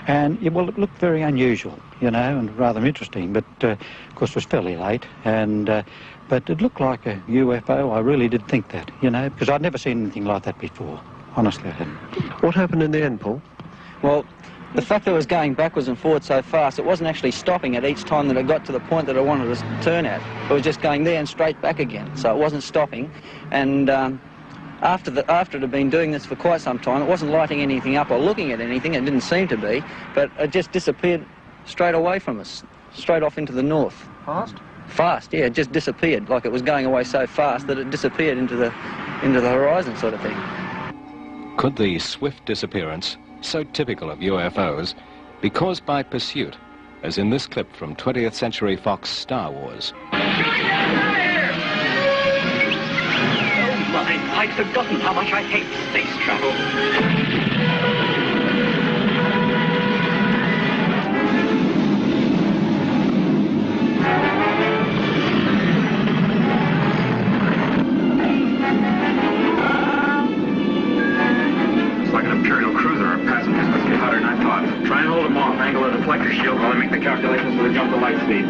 and it looked very unusual, you know, and rather interesting, but of course it was fairly late, and but it looked like a UFO. I really did think that, you know, because I'd never seen anything like that before. Honestly, I hadn't. What happened in the end, Paul? Well, the fact that it was going backwards and forwards so fast, it wasn't actually stopping at each time that it got to the point that I wanted to turn at. It was just going there and straight back again, so it wasn't stopping. And after it had been doing this for quite some time, it wasn't lighting anything up or looking at anything, it didn't seem to be, but it just disappeared straight away from us, straight off into the north. Fast? Fast, yeah, it just disappeared, like it was going away so fast that it disappeared into the horizon sort of thing. Could the swift disappearance, so typical of UFOs, be caused by pursuit, as in this clip from 20th Century Fox Star Wars? I'd forgotten how much I hate space travel. It's like an Imperial cruiser. Our passengers must be hotter than I thought. Try and hold them off. Angle of the deflector shield while I make the calculations for the jump to light speed.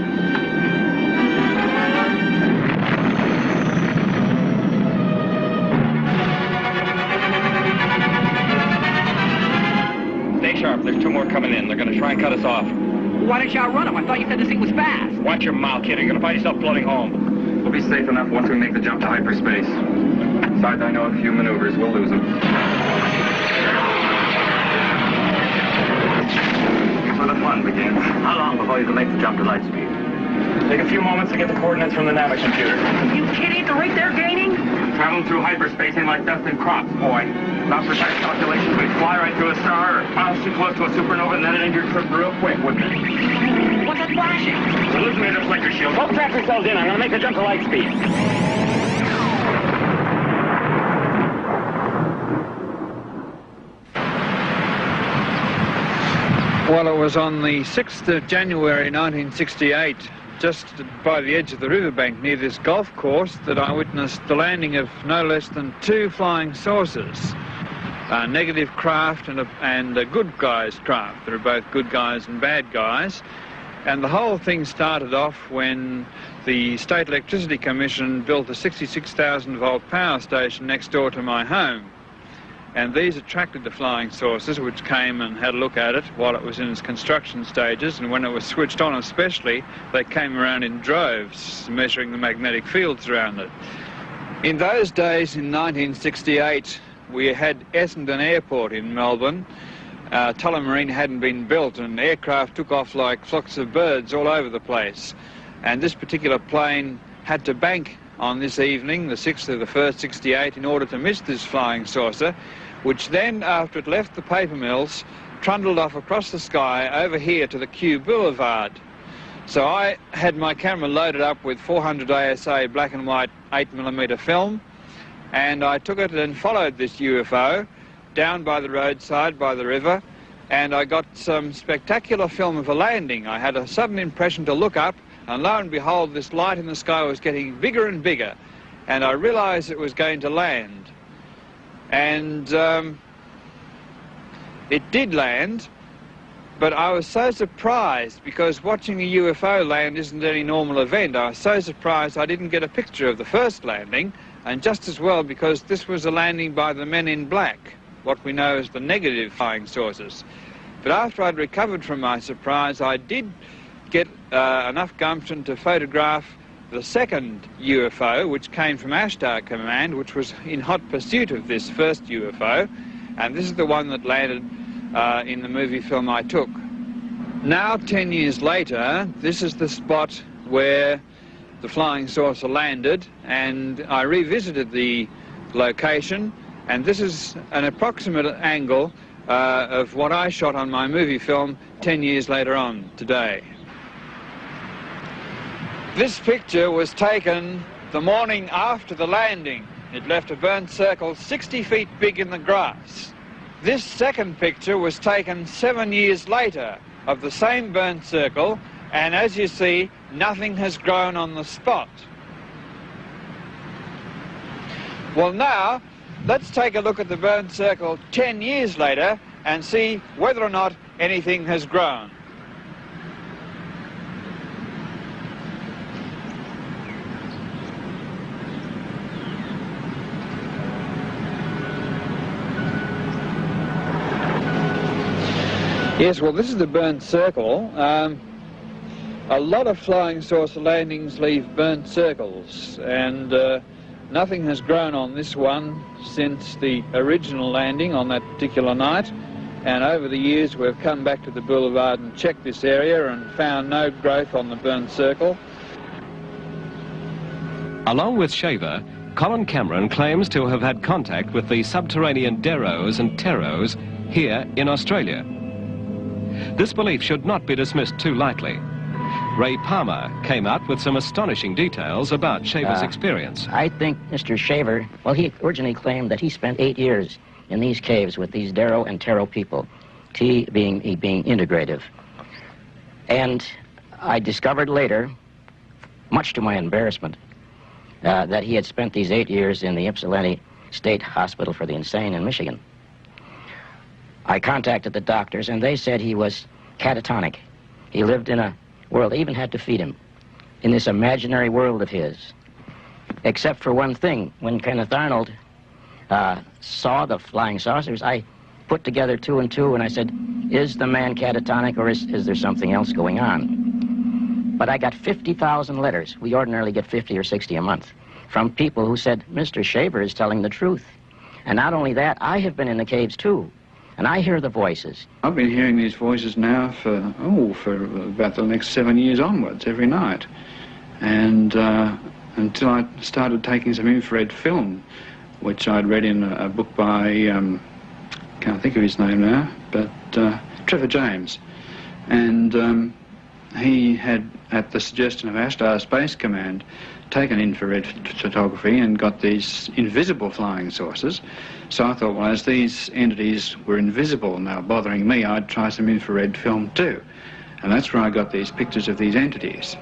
Stay sharp. There's 2 more coming in. They're going to try and cut us off. Why didn't you outrun them? I thought you said this thing was fast. Watch your mouth, kid. You're going to find yourself floating home. We'll be safe enough once we make the jump to hyperspace. Besides, I know a few maneuvers. We'll lose them. Here's where the fun begins. How long before you can make the jump to light speed? Take a few moments to get the coordinates from the Navic computer. You kidding? At the rate they're gaining? Traveling through hyperspace ain't like dust in crops, boy. Not precise calculations, we'd fly right through a star or miles too close to a supernova, and then it'd end your trip real quick, wouldn't it? What's that flashing? We're losing the deflector shield. Don't trap yourselves in. I'm going to make the jump to light speed. Well, it was on the 6th of January 1968, just by the edge of the riverbank near this golf course, that I witnessed the landing of no less than 2 flying saucers, a negative craft and a good guys craft. There are both good guys and bad guys. And the whole thing started off when the State Electricity Commission built a 66,000 volt power station next door to my home. And these attracted the flying saucers, which came and had a look at it while it was in its construction stages, and when it was switched on especially, they came around in droves, measuring the magnetic fields around it. In those days, in 1968, we had Essendon Airport in Melbourne. Tullamarine hadn't been built, and aircraft took off like flocks of birds all over the place. And this particular plane had to bank on this evening, the 6th of the 1st, 68, in order to miss this flying saucer, which then, after it left the paper mills, trundled off across the sky over here to the Q Boulevard. So I had my camera loaded up with 400 ASA black and white 8mm film, and I took it and followed this UFO down by the roadside, by the river, and I got some spectacular film of a landing. I had a sudden impression to look up, and lo and behold, this light in the sky was getting bigger and bigger, and I realized it was going to land. And it did land, but I was so surprised, because watching a UFO land isn't any normal event. I was so surprised I didn't get a picture of the first landing, and just as well because this was a landing by the men in black, what we know as the negative flying saucers. But after I'd recovered from my surprise, I did get enough gumption to photograph the second UFO, which came from Ashtar Command, which was in hot pursuit of this first UFO, and this is the one that landed in the movie film I took. Now, 10 years later, this is the spot where the flying saucer landed, and I revisited the location, and this is an approximate angle of what I shot on my movie film 10 years later on today. This picture was taken the morning after the landing. It left a burnt circle 60 feet big in the grass. This second picture was taken 7 years later of the same burnt circle, and as you see, nothing has grown on the spot. Well, now, let's take a look at the burnt circle 10 years later and see whether or not anything has grown. Yes, well, this is the burnt circle. A lot of flying saucer landings leave burnt circles, and nothing has grown on this one since the original landing on that particular night. And over the years, we've come back to the boulevard and checked this area and found no growth on the burnt circle. Along with Shaver, Colin Cameron claims to have had contact with the subterranean Deros and Teros here in Australia. This belief should not be dismissed too lightly. Ray Palmer came out with some astonishing details about Shaver's experience. I think Mr. Shaver, well, he originally claimed that he spent 8 years in these caves with these Dero and Tero people, T being integrative. And I discovered later, much to my embarrassment, that he had spent these 8 years in the Ypsilanti State Hospital for the Insane in Michigan. I contacted the doctors, and they said he was catatonic. He lived in a world, they even had to feed him, in this imaginary world of his. Except for one thing, when Kenneth Arnold saw the flying saucers, I put together 2 and 2, and I said, is the man catatonic, or is there something else going on? But I got 50,000 letters. We ordinarily get 50 or 60 a month, from people who said, Mr. Shaver is telling the truth. And not only that, I have been in the caves too, and I hear the voices. I've been hearing these voices now for about the next 7 years onwards, every night. And until I started taking some infrared film, which I'd read in a book by, can't think of his name now, but Trevor James. And he had, at the suggestion of Ashtar Space Command, taken infrared photography and got these invisible flying saucers. So I thought, well, as these entities were invisible and they were bothering me, I'd try some infrared film too. And that's where I got these pictures of these entities.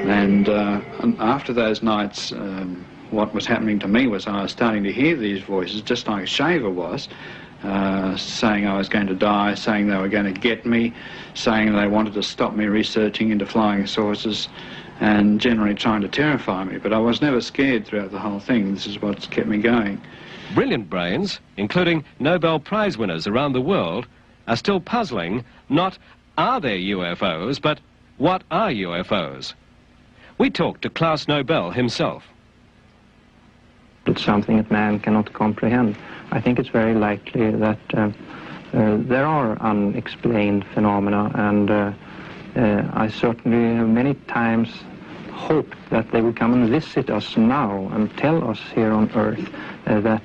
And after those nights, what was happening to me was I was starting to hear these voices, just like Shaver was, saying I was going to die, saying they were going to get me, saying they wanted to stop me researching into flying saucers, and generally trying to terrify me. But I was never scared throughout the whole thing. This is what's kept me going. Brilliant brains, including Nobel Prize winners around the world, are still puzzling not are there UFOs, but what are UFOs? We talked to Klaus Nobel himself. It's something that man cannot comprehend. I think it's very likely that there are unexplained phenomena, and I certainly have many times hoped that they would come and visit us now and tell us here on Earth that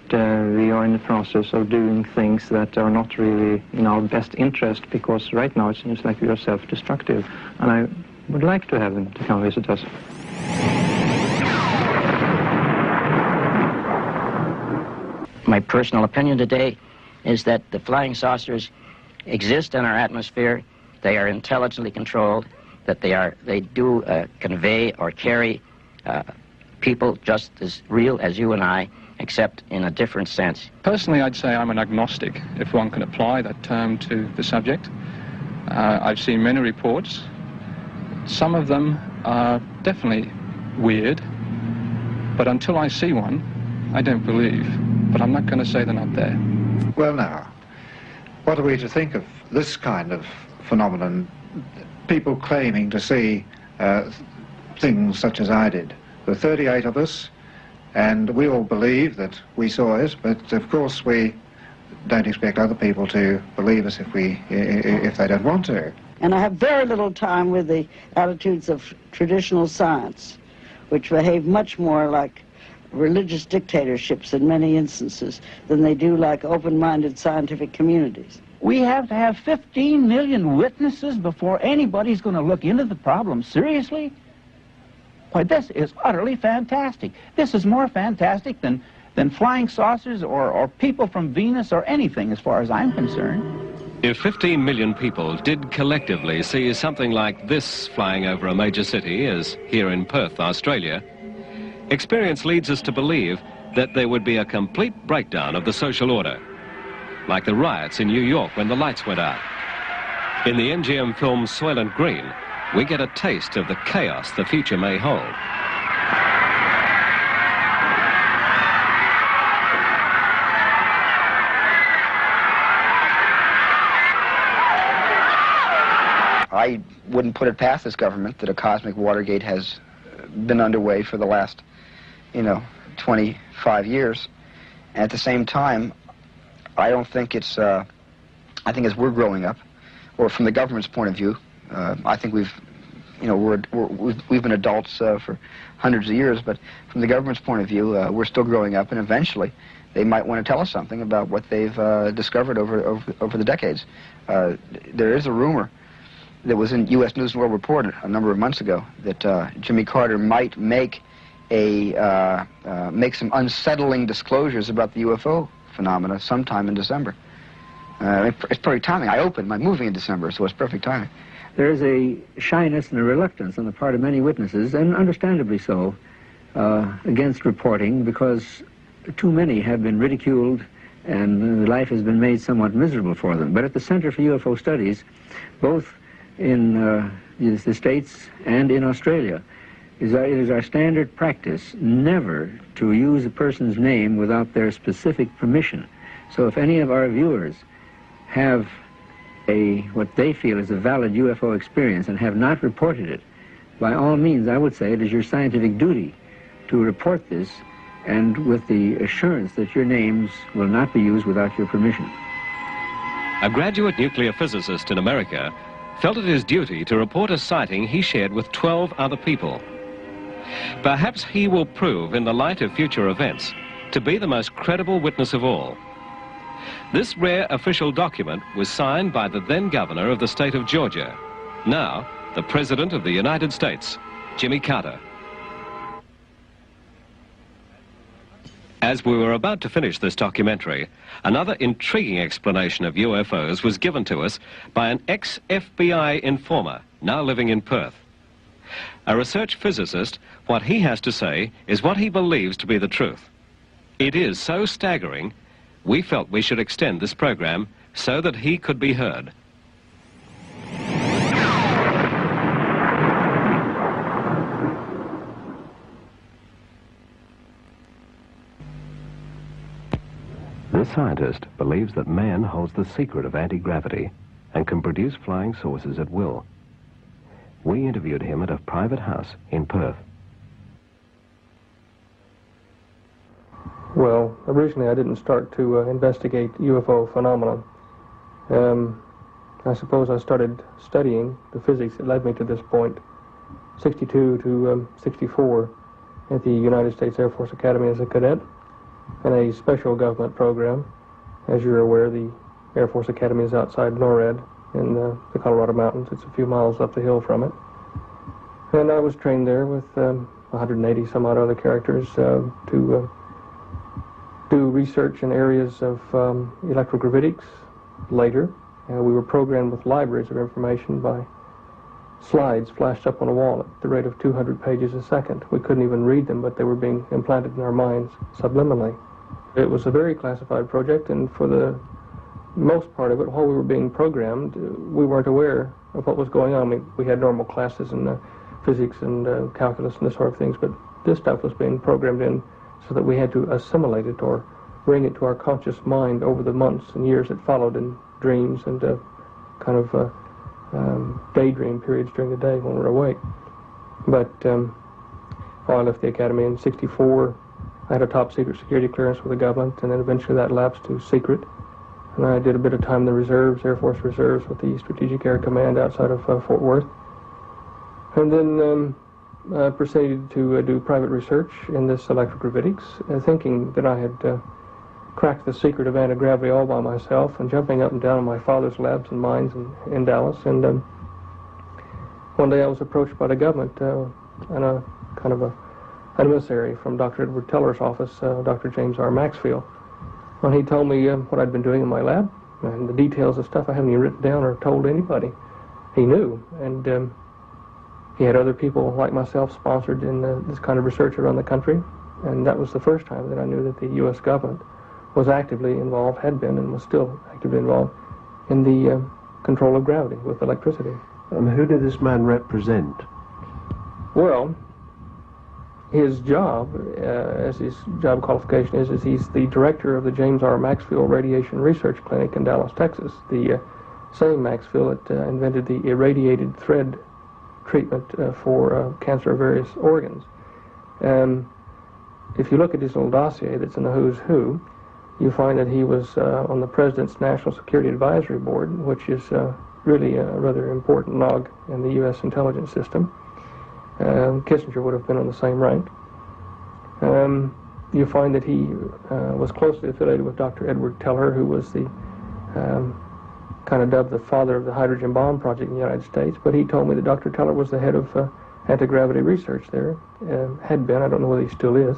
we are in the process of doing things that are not really in our best interest, because right now it seems like we are self-destructive. And I would like to have them to come visit us. My personal opinion today is that the flying saucers exist in our atmosphere. They are intelligently controlled, that they do convey or carry people just as real as you and I, except in a different sense. Personally, I'd say I'm an agnostic, if one can apply that term to the subject. I've seen many reports. Some of them are definitely weird, but until I see one, I don't believe. But I'm not going to say they're not there. Well, now, what are we to think of this kind of phenomenon? People claiming to see things such as I did. There were 38 of us, and we all believe that we saw it, but of course we don't expect other people to believe us if they don't want to. And I have very little time with the attitudes of traditional science, which behave much more like religious dictatorships in many instances than they do like open-minded scientific communities. We have to have 15 million witnesses before anybody's going to look into the problem seriously? Why, this is utterly fantastic. This is more fantastic than flying saucers or people from Venus or anything, as far as I'm concerned. If 15 million people did collectively see something like this flying over a major city, as here in Perth, Australia, experience leads us to believe that there would be a complete breakdown of the social order, like the riots in New York when the lights went out. In the MGM film Soylent Green, we get a taste of the chaos the future may hold. I wouldn't put it past this government that a cosmic Watergate has been underway for the last, 25 years. And at the same time, I don't think it's, I think as we're growing up, or from the government's point of view, I think we've been adults for hundreds of years, but from the government's point of view, we're still growing up, and eventually they might want to tell us something about what they've discovered over the decades. There is a rumor that was in U.S. News and World Report a number of months ago that Jimmy Carter might make some unsettling disclosures about the UFO phenomena sometime in December. It's perfect timing. I opened my movie in December, so it's perfect timing. There is a shyness and a reluctance on the part of many witnesses, and understandably so, against reporting, because too many have been ridiculed and life has been made somewhat miserable for them. But at the Center for UFO Studies, both in the States and in Australia, it is our standard practice never to use a person's name without their specific permission. So if any of our viewers have what they feel is a valid UFO experience and have not reported it, by all means, I would say it is your scientific duty to report this, and with the assurance that your names will not be used without your permission. A graduate nuclear physicist in America felt it his duty to report a sighting he shared with 12 other people. Perhaps he will prove, in the light of future events, to be the most credible witness of all. This rare official document was signed by the then governor of the state of Georgia, now the President of the United States, Jimmy Carter. As we were about to finish this documentary, another intriguing explanation of UFOs was given to us by an ex-FBI informer now living in Perth. A research physicist, what he has to say is what he believes to be the truth. It is so staggering, we felt we should extend this program so that he could be heard. This scientist believes that man holds the secret of anti-gravity and can produce flying saucers at will. We interviewed him at a private house in Perth. Well, originally I didn't start to investigate UFO phenomena. I suppose I started studying the physics that led me to this point 62 to 64 at the United States Air Force Academy as a cadet in a special government program. As you're aware, the Air Force Academy is outside NORAD in the Colorado Mountains. It's a few miles up the hill from it. And I was trained there with 180 some odd other characters to do research in areas of electrogravitics later. We were programmed with libraries of information by slides flashed up on a wall at the rate of 200 pages a second. We couldn't even read them, but they were being implanted in our minds subliminally. It was a very classified project, and for the most part of it, while we were being programmed, we weren't aware of what was going on. I mean, we had normal classes in physics and calculus and this sort of things, but this stuff was being programmed in so that we had to assimilate it or bring it to our conscious mind over the months and years that followed in dreams and kind of daydream periods during the day when we're awake. But I left the academy in '64. I had a top secret security clearance with the government, and then eventually that lapsed to secret. And I did a bit of time in the reserves, Air Force Reserves, with the Strategic Air Command outside of Fort Worth. And then proceeded to do private research in this electrogravitics, thinking that I had cracked the secret of anti-gravity all by myself, and jumping up and down in my father's labs and mines in Dallas. And one day I was approached by the government and a kind of an emissary from Dr. Edward Teller's office, Dr. James R. Maxfield. When he told me what I'd been doing in my lab and the details of stuff I haven't even written down or told anybody. He knew, and he had other people like myself sponsored in this kind of research around the country, and that was the first time that I knew that the U.S. government was actively involved, had been, and was still actively involved in the control of gravity with electricity. And who did this man represent? Well, his job, as his job qualification is he's the director of the James R. Maxfield Radiation Research Clinic in Dallas, Texas. The same Maxfield that invented the irradiated thread treatment for cancer of various organs. If you look at his little dossier that's in the Who's Who, you find that he was on the President's National Security Advisory Board, which is really a rather important log in the U.S. intelligence system. Kissinger would have been on the same rank. You find that he was closely affiliated with Dr. Edward Teller, who was the kind of dubbed the father of the hydrogen bomb project in the United States, but he told me that Dr. Teller was the head of anti-gravity research there, had been, I don't know whether he still is,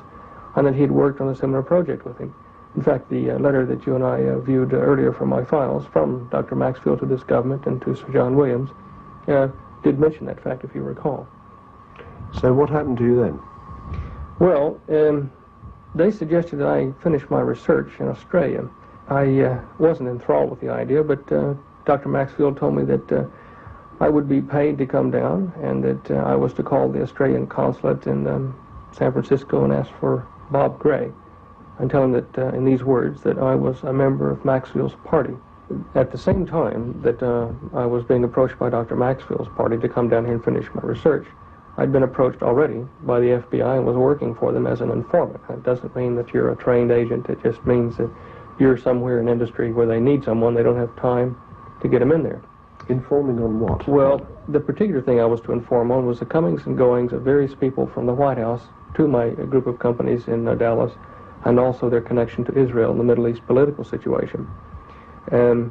and that he'd worked on a similar project with him. In fact, the letter that you and I viewed earlier from my files from Dr. Maxfield to this government and to Sir John Williams did mention that fact, if you recall. So what happened to you then? Well, they suggested that I finish my research in Australia. I wasn't enthralled with the idea, but Dr. Maxfield told me that I would be paid to come down, and that I was to call the Australian consulate in San Francisco and ask for Bob Gray, and tell him that, in these words, that I was a member of Maxfield's party. At the same time that I was being approached by Dr. Maxfield's party to come down here and finish my research, I'd been approached already by the FBI and was working for them as an informant. That doesn't mean that you're a trained agent. It just means that you're somewhere in industry where they need someone. They don't have time to get them in there. Informing on what? Well, the particular thing I was to inform on was the comings and goings of various people from the White House to my group of companies in Dallas, and also their connection to Israel and the Middle East political situation. And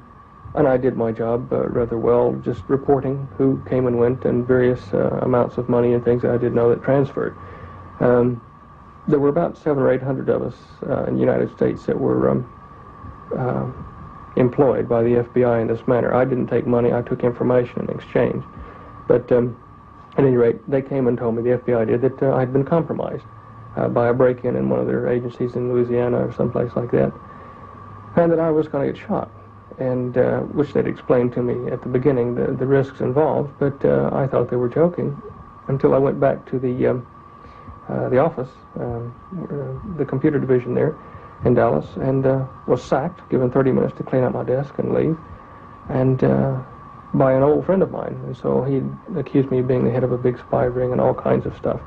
I did my job rather well, just reporting who came and went and various amounts of money and things that I did know that transferred. There were about 700 or 800 of us in the United States that were employed by the FBI in this manner. I didn't take money, I took information in exchange. But at any rate, they came and told me, the FBI did, that I had been compromised by a break-in in one of their agencies in Louisiana or someplace like that, and that I was going to get shot, and which they'd explained to me at the beginning, the risks involved, but I thought they were joking until I went back to the office, the computer division there in Dallas, and was sacked, given 30 minutes to clean out my desk and leave, and by an old friend of mine. And so he accused me of being the head of a big spy ring and all kinds of stuff.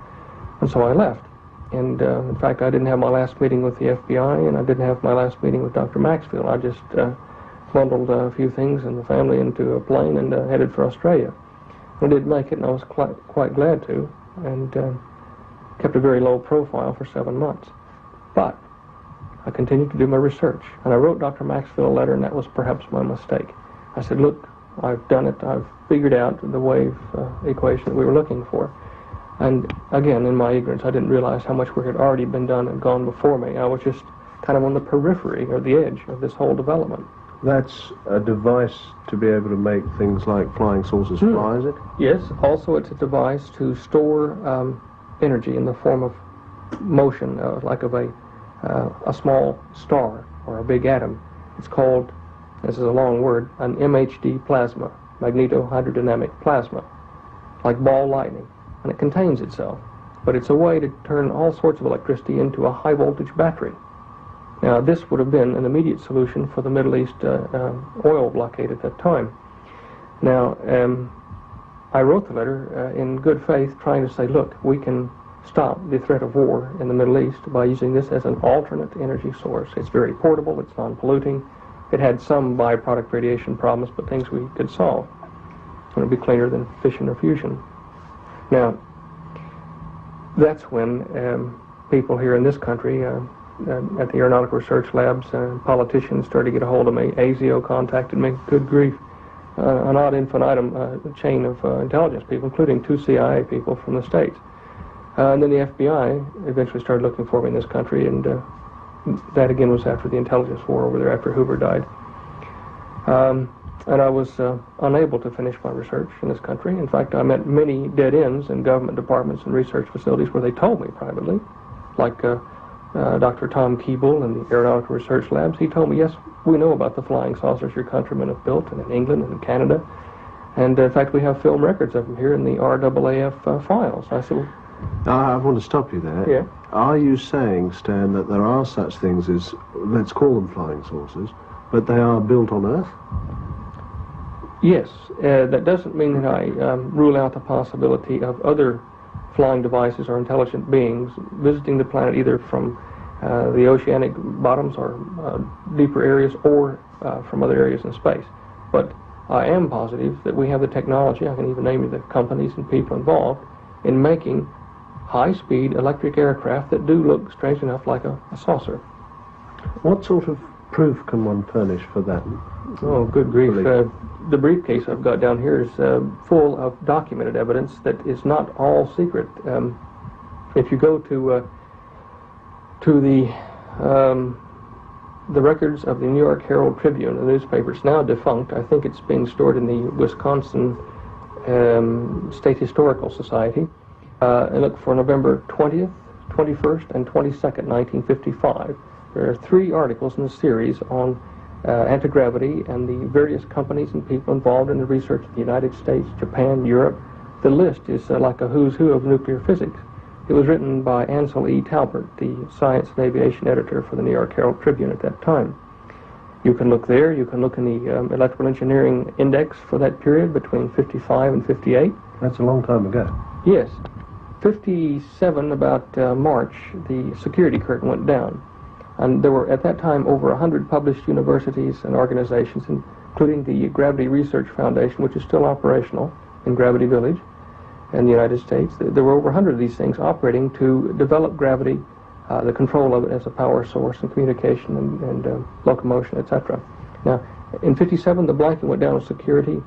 And so I left. And in fact, I didn't have my last meeting with the FBI, and I didn't have my last meeting with Dr. Maxfield. I just bundled a few things and the family into a plane and headed for Australia. I did make it, and I was quite glad to, and kept a very low profile for 7 months. But I continued to do my research, and I wrote Dr. Maxfield a letter, and that was perhaps my mistake. I said, look, I've done it. I've figured out the wave equation that we were looking for. And again, in my ignorance, I didn't realize how much work had already been done and gone before me. I was just kind of on the periphery or the edge of this whole development. That's a device to be able to make things like flying saucers fly, is it? Yes. Also, it's a device to store energy in the form of motion, like of a small star or a big atom. It's called, this is a long word, an MHD plasma, magnetohydrodynamic plasma, like ball lightning, and it contains itself. But it's a way to turn all sorts of electricity into a high voltage battery. Now, this would have been an immediate solution for the Middle East oil blockade at that time. Now, I wrote the letter in good faith, trying to say, look, we can stop the threat of war in the Middle East by using this as an alternate energy source. It's very portable, it's non-polluting. It had some byproduct radiation problems, but things we could solve. It would be cleaner than fission or fusion. Now, that's when people here in this country, at the Aeronautical Research Labs, politicians started to get a hold of me. ASIO contacted me. Good grief. An ad infinitum chain of intelligence people, including 2 CIA people from the States. And then the FBI eventually started looking for me in this country, and that again was after the intelligence war over there, after Hoover died. And I was unable to finish my research in this country. In fact, I met many dead ends in government departments and research facilities where they told me privately, like Dr. Tom Keeble in the Aeronautical Research Labs. He told me, yes, we know about the flying saucers your countrymen have built, and in England and in Canada. And in fact, we have film records of them here in the RAAF files. I said, well, I want to stop you there. Yeah. Are you saying, Stan, that there are such things as, let's call them flying saucers, but they are built on Earth? Yes. That doesn't mean that I rule out the possibility of other flying devices or intelligent beings visiting the planet either from the oceanic bottoms or deeper areas or from other areas in space. But I am positive that we have the technology, I can even name you the companies and people involved, in making high-speed electric aircraft that do look, strange enough, like a saucer. What sort of proof can one furnish for that? Oh, good grief. The briefcase I've got down here is full of documented evidence that is not all secret. If you go to the records of the New York Herald Tribune, the newspaper, it's now defunct. I think it's being stored in the Wisconsin State Historical Society. And look for November 20th, 21st, and 22nd, 1955. There are 3 articles in the series on anti-gravity and the various companies and people involved in the research in the United States, Japan, Europe. The list is like a who's who of nuclear physics. It was written by Ansel E. Talbert, the science and aviation editor for the New York Herald Tribune at that time. You can look there. You can look in the electrical engineering index for that period between 55 and 58. That's a long time ago. Yes. 57, about March, the security curtain went down. And there were, at that time, over 100 published universities and organizations, including the Gravity Research Foundation, which is still operational in Gravity Village in the United States. There were over 100 of these things operating to develop gravity, the control of it as a power source and communication and locomotion, etc. Now, in 57, the blanket went down on security,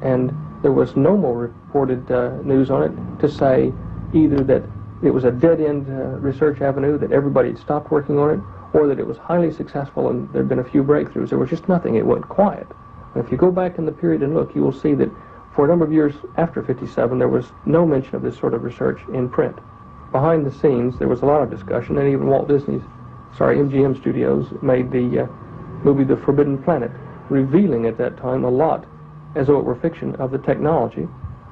and there was no more reported news on it to say either that it was a dead-end research avenue, that everybody had stopped working on it, or that it was highly successful and there had been a few breakthroughs. There was just nothing. It went quiet. And if you go back in the period and look, you will see that for a number of years after 57, there was no mention of this sort of research in print. Behind the scenes, there was a lot of discussion, and even MGM Studios made the movie The Forbidden Planet, revealing at that time a lot, as though it were fiction, of the technology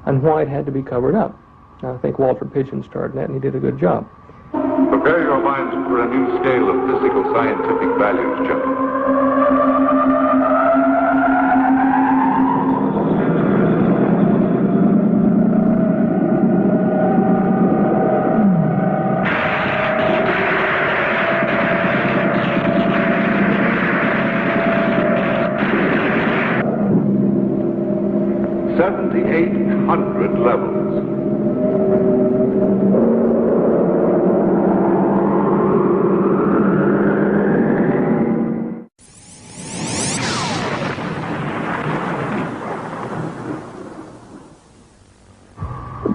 and why it had to be covered up. Now, I think Walter Pidgeon starred in that, and he did a good job. Prepare your minds for a new scale of physical scientific values, gentlemen. $7,800 levels.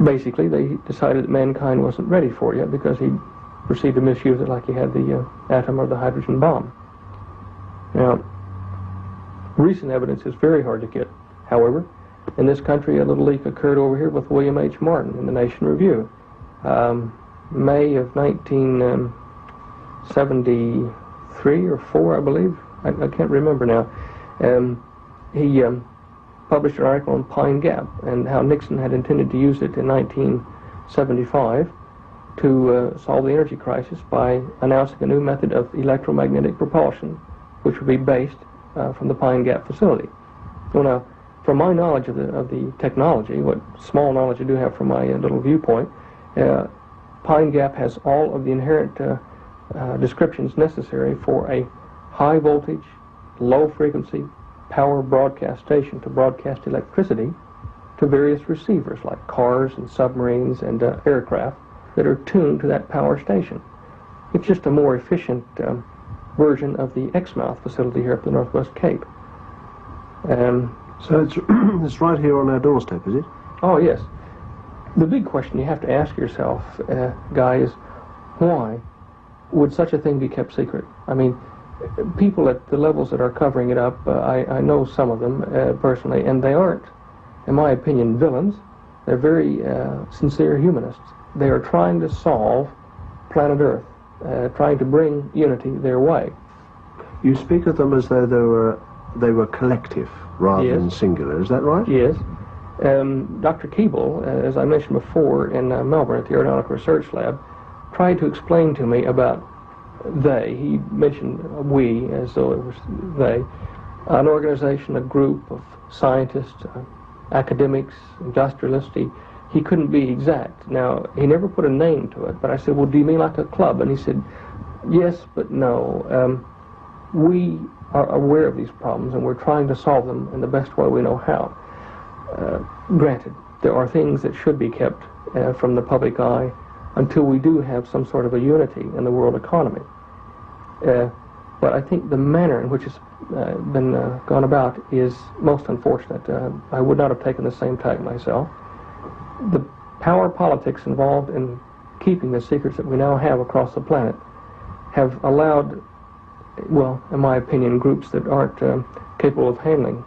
Basically, they decided that mankind wasn't ready for it yet because he proceeded to misuse it like he had the atom or the hydrogen bomb. Now, recent evidence is very hard to get. However, in this country, a little leak occurred over here with William H. Martin in the Nation Review. May of 1973 or 4, I believe. I can't remember now. He published an article on Pine Gap and how Nixon had intended to use it in 1975 to solve the energy crisis by announcing a new method of electromagnetic propulsion, which would be based from the Pine Gap facility. Well, now, from my knowledge of the technology, what small knowledge I do have from my little viewpoint, Pine Gap has all of the inherent descriptions necessary for a high voltage, low frequency power broadcast station to broadcast electricity to various receivers like cars and submarines and aircraft that are tuned to that power station. It's just a more efficient version of the Exmouth facility here up the Northwest Cape. So it's right here on our doorstep, is it? Oh, yes. The big question you have to ask yourself, Guy, is why would such a thing be kept secret? I mean, people at the levels that are covering it up, I know some of them personally, and they aren't, in my opinion, villains. They're very sincere humanists. They are trying to solve planet Earth, trying to bring unity their way. You speak of them as though they were collective rather than singular, is that right? Yes. Dr. Keeble, as I mentioned before, in Melbourne at the Aeronautical Research Lab, tried to explain to me about they. He mentioned we as though it was they. An organization, a group of scientists, academics, industrialists. He couldn't be exact. Now, he never put a name to it, but I said, well, do you mean like a club? And he said, yes, but no. We are aware of these problems, and we're trying to solve them in the best way we know how. Granted, there are things that should be kept from the public eye until we do have some sort of a unity in the world economy. But I think the manner in which it's been gone about is most unfortunate. I would not have taken the same tack myself. The power politics involved in keeping the secrets that we now have across the planet have allowed, well, in my opinion, groups that aren't capable of handling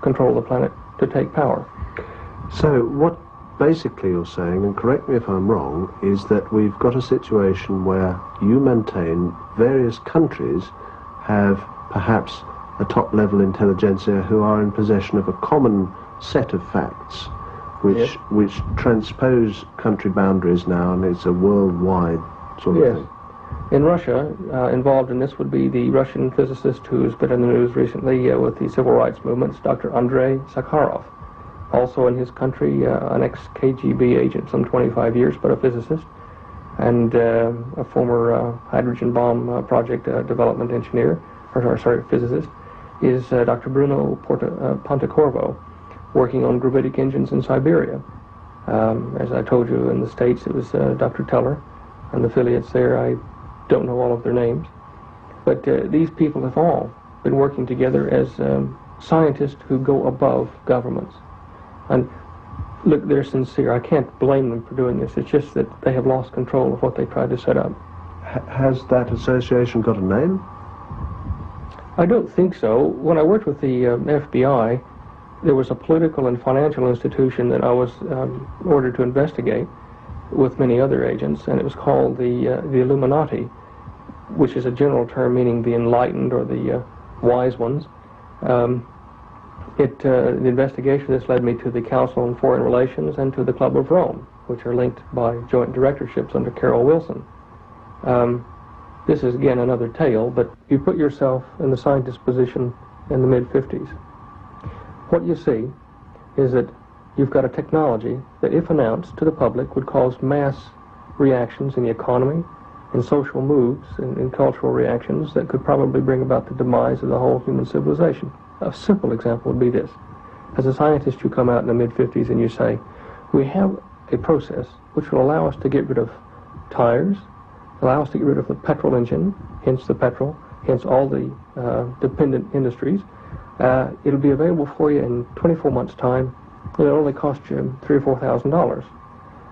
control of the planet to take power. So what basically you're saying, and correct me if I'm wrong, is that we've got a situation where you maintain various countries have perhaps a top-level intelligentsia who are in possession of a common set of facts which transpose country boundaries now, and it's a worldwide sort of thing. In Russia, involved in this would be the Russian physicist who's been in the news recently with the civil rights movements, Dr. Andrei Sakharov. Also in his country, an ex-KGB agent, some 25 years, but a physicist, and a former hydrogen bomb project development engineer, physicist, is Dr. Bruno Pontecorvo, working on gravitic engines in Siberia. As I told you, in the States, it was Dr. Teller and the affiliates there. I don't know all of their names. But these people have all been working together as scientists who go above governments. And look, they're sincere. I can't blame them for doing this. It's just that they have lost control of what they tried to set up. Has that association got a name? I don't think so. When I worked with the FBI, there was a political and financial institution that I was ordered to investigate with many other agents, and it was called the Illuminati, which is a general term meaning the enlightened or the wise ones. The investigation of this led me to the Council on Foreign Relations and to the Club of Rome, which are linked by joint directorships under Carol Wilson. This is, again, another tale, but you put yourself in the scientist's position in the mid-50s. What you see is that you've got a technology that, if announced to the public, would cause mass reactions in the economy, in social moves, in cultural reactions that could probably bring about the demise of the whole human civilization. A simple example would be this. As a scientist, you come out in the mid-50s and you say, We have a process which will allow us to get rid of tires, allow us to get rid of the petrol engine, hence the petrol, hence all the dependent industries. It'll be available for you in 24 months' time. It'll only cost you $3,000 or $4,000.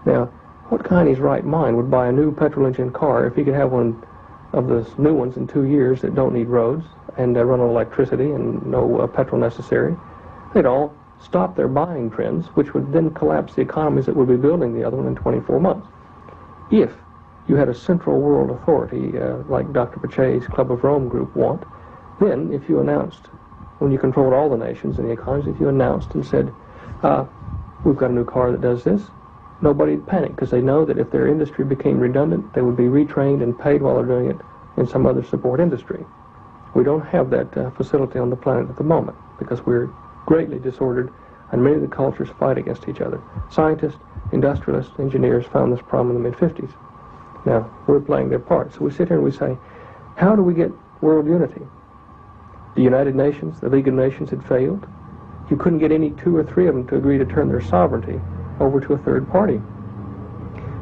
Now, what guy in his right mind would buy a new petrol engine car if he could have one of those new ones in 2 years that don't need roads and run on electricity and no petrol necessary? They'd all stop their buying trends, which would then collapse the economies that would be building the other one in 24 months. If you had a central world authority, like Dr. Pache's Club of Rome group want, then if you announced, when you controlled all the nations and the economies, if you announced and said, we've got a new car that does this, nobody'd panic, because they know that if their industry became redundant, they would be retrained and paid while they're doing it in some other support industry. We don't have that facility on the planet at the moment, because we're greatly disordered, and many of the cultures fight against each other. Scientists, industrialists, engineers found this problem in the mid-50s. Now, we're playing their part. So we sit here and we say, how do we get world unity? The United Nations, the League of Nations had failed. You couldn't get any 2 or 3 of them to agree to turn their sovereignty over to a third party.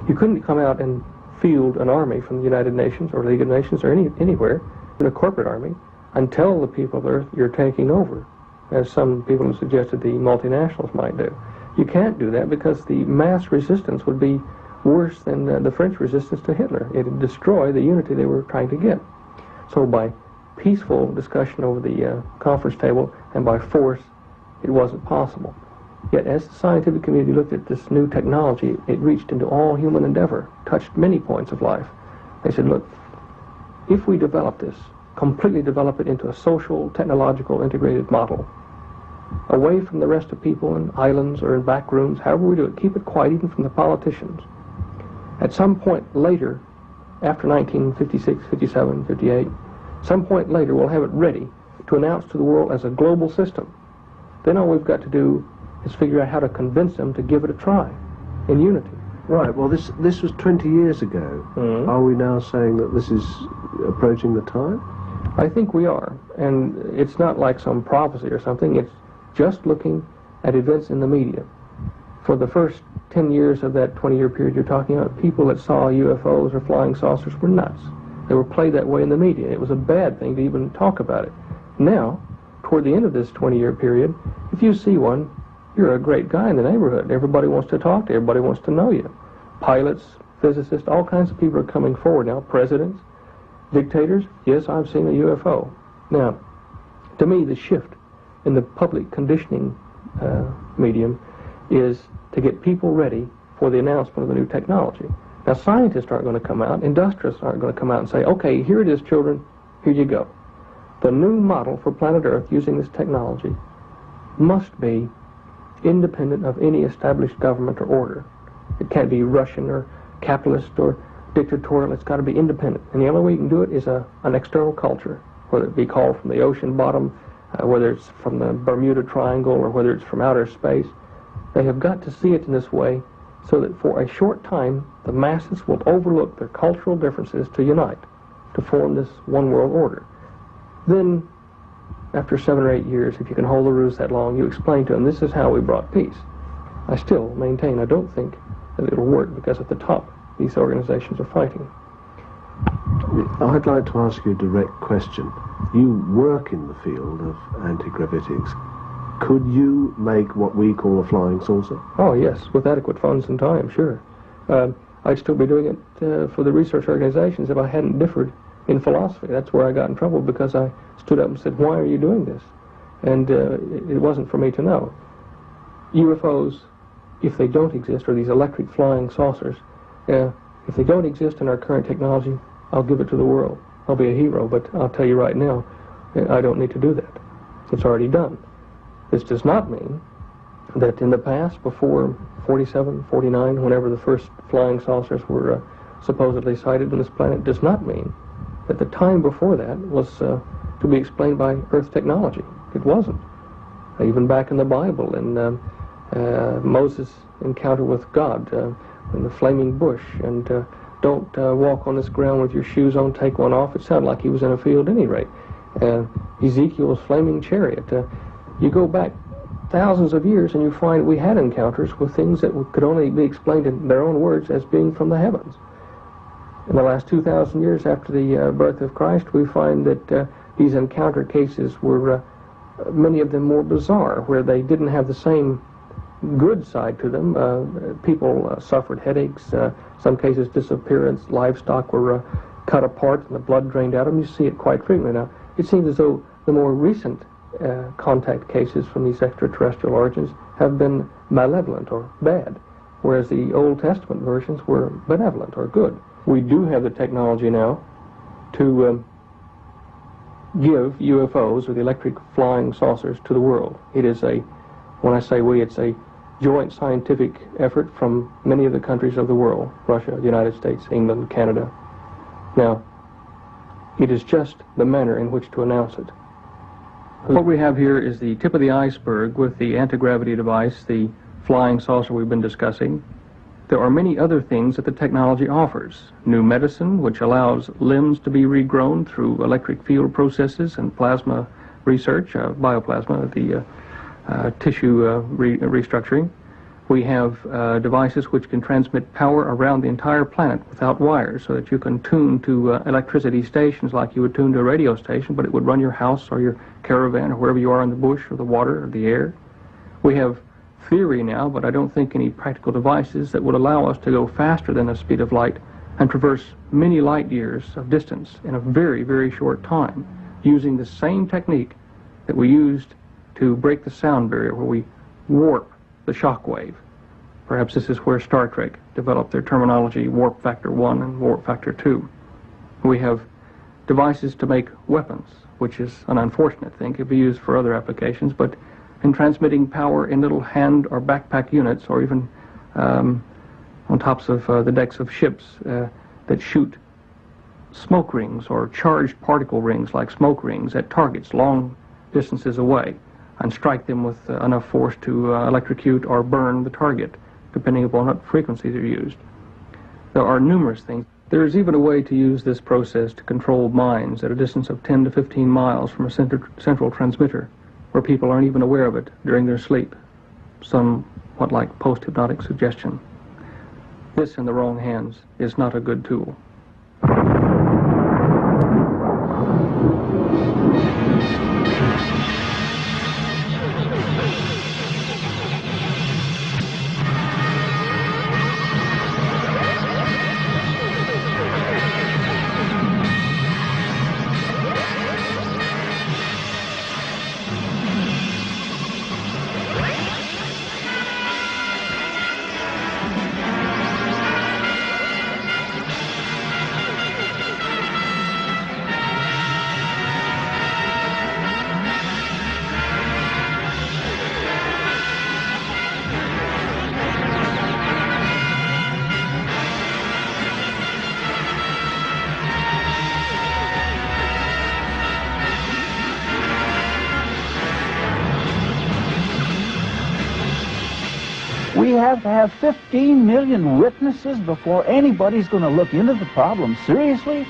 You couldn't come out and field an army from the United Nations or League of Nations or anywhere, in a corporate army, and tell the people of Earth you're taking over, as some people have suggested the multinationals might do. You can't do that because the mass resistance would be worse than the French resistance to Hitler. It would destroy the unity they were trying to get. So by peaceful discussion over the conference table and by force, it wasn't possible. Yet as the scientific community looked at this new technology, it reached into all human endeavor, touched many points of life. They said, look, if we develop this, completely develop it into a social, technological, integrated model, away from the rest of people in islands or in back rooms, however we do it, keep it quiet even from the politicians. At some point later, after 1956, 57, 58, some point later we'll have it ready to announce to the world as a global system. Then all we've got to do is figure out how to convince them to give it a try in unity. Right, well this was 20 years ago. Mm-hmm. Are we now saying that this is approaching the time? I think we are, and it's not like some prophecy or something. It's just looking at events in the media. For the first 10 years of that 20-year period you're talking about, people that saw UFOs or flying saucers were nuts. They were played that way in the media. It was a bad thing to even talk about it. Now, toward the end of this 20-year period, if you see one, you're a great guy in the neighborhood. Everybody wants to talk to you. Everybody wants to know you. Pilots, physicists, all kinds of people are coming forward now. Presidents, dictators. Yes, I've seen a UFO. Now, to me, the shift in the public conditioning medium is to get people ready for the announcement of the new technology. Now, scientists aren't going to come out. Industrialists aren't going to come out and say, okay, here it is, children. Here you go. The new model for planet Earth using this technology must be independent of any established government or order. It can't be Russian or capitalist or dictatorial. It's got to be independent. And the only way you can do it is an external culture, whether it be called from the ocean bottom, whether it's from the Bermuda Triangle, or whether it's from outer space. They have got to see it in this way so that for a short time the masses will overlook their cultural differences to unite, to form this one world order. Then, after 7 or 8 years, if you can hold the ruse that long, you explain to them, this is how we brought peace. I still maintain, I don't think that it'll work, because at the top, these organizations are fighting. I'd like to ask you a direct question. You work in the field of anti-gravitics. Could you make what we call a flying saucer? Oh, yes, with adequate funds and time, sure. I'd still be doing it for the research organizations if I hadn't differed in philosophy. That's where I got in trouble, because I stood up and said, why are you doing this? And it wasn't for me to know. UFOs, if they don't exist, or these electric flying saucers, if they don't exist in our current technology, I'll give it to the world. I'll be a hero, but I'll tell you right now, I don't need to do that. It's already done. This does not mean that in the past, before 47, 49, whenever the first flying saucers were supposedly sighted on this planet, does not mean that the time before that was to be explained by Earth technology. It wasn't. Even back in the Bible, in Moses' encounter with God in the flaming bush, and don't walk on this ground with your shoes on, take one off. It sounded like he was in a field at any rate. Ezekiel's flaming chariot. You go back thousands of years, and you find we had encounters with things that could only be explained in their own words as being from the heavens. In the last 2,000 years after the birth of Christ, we find that these encounter cases were, many of them, more bizarre, where they didn't have the same good side to them. People suffered headaches, some cases disappearance, livestock were cut apart and the blood drained out of them. You see it quite frequently now. It seems as though the more recent contact cases from these extraterrestrial origins have been malevolent or bad, whereas the Old Testament versions were benevolent or good. We do have the technology now to give UFOs, or the electric flying saucers, to the world. It is a, when I say we, it's a joint scientific effort from many of the countries of the world: Russia, the United States, England, Canada. Now, it is just the manner in which to announce it. What we have here is the tip of the iceberg with the anti-gravity device, the flying saucer we've been discussing. There are many other things that the technology offers. New medicine, which allows limbs to be regrown through electric field processes and plasma research, bioplasma, the tissue restructuring. We have devices which can transmit power around the entire planet without wires, so that you can tune to electricity stations like you would tune to a radio station, but it would run your house or your caravan or wherever you are in the bush or the water or the air. We have theory now, but I don't think any practical devices that would allow us to go faster than the speed of light and traverse many light years of distance in a very, very short time, using the same technique that we used to break the sound barrier, where we warp the shock wave. Perhaps this is where Star Trek developed their terminology, warp factor 1 and warp factor 2. We have devices to make weapons, which is an unfortunate thing. It could be used for other applications, but in transmitting power in little hand or backpack units, or even on tops of the decks of ships that shoot smoke rings or charged particle rings like smoke rings at targets long distances away, and strike them with enough force to electrocute or burn the target, depending upon what frequencies are used. There are numerous things. There is even a way to use this process to control mines at a distance of 10 to 15 miles from a central transmitter, where people aren't even aware of it during their sleep, somewhat like post-hypnotic suggestion. This, in the wrong hands, is not a good tool. We have to have 15 million witnesses before anybody's going to look into the problem seriously.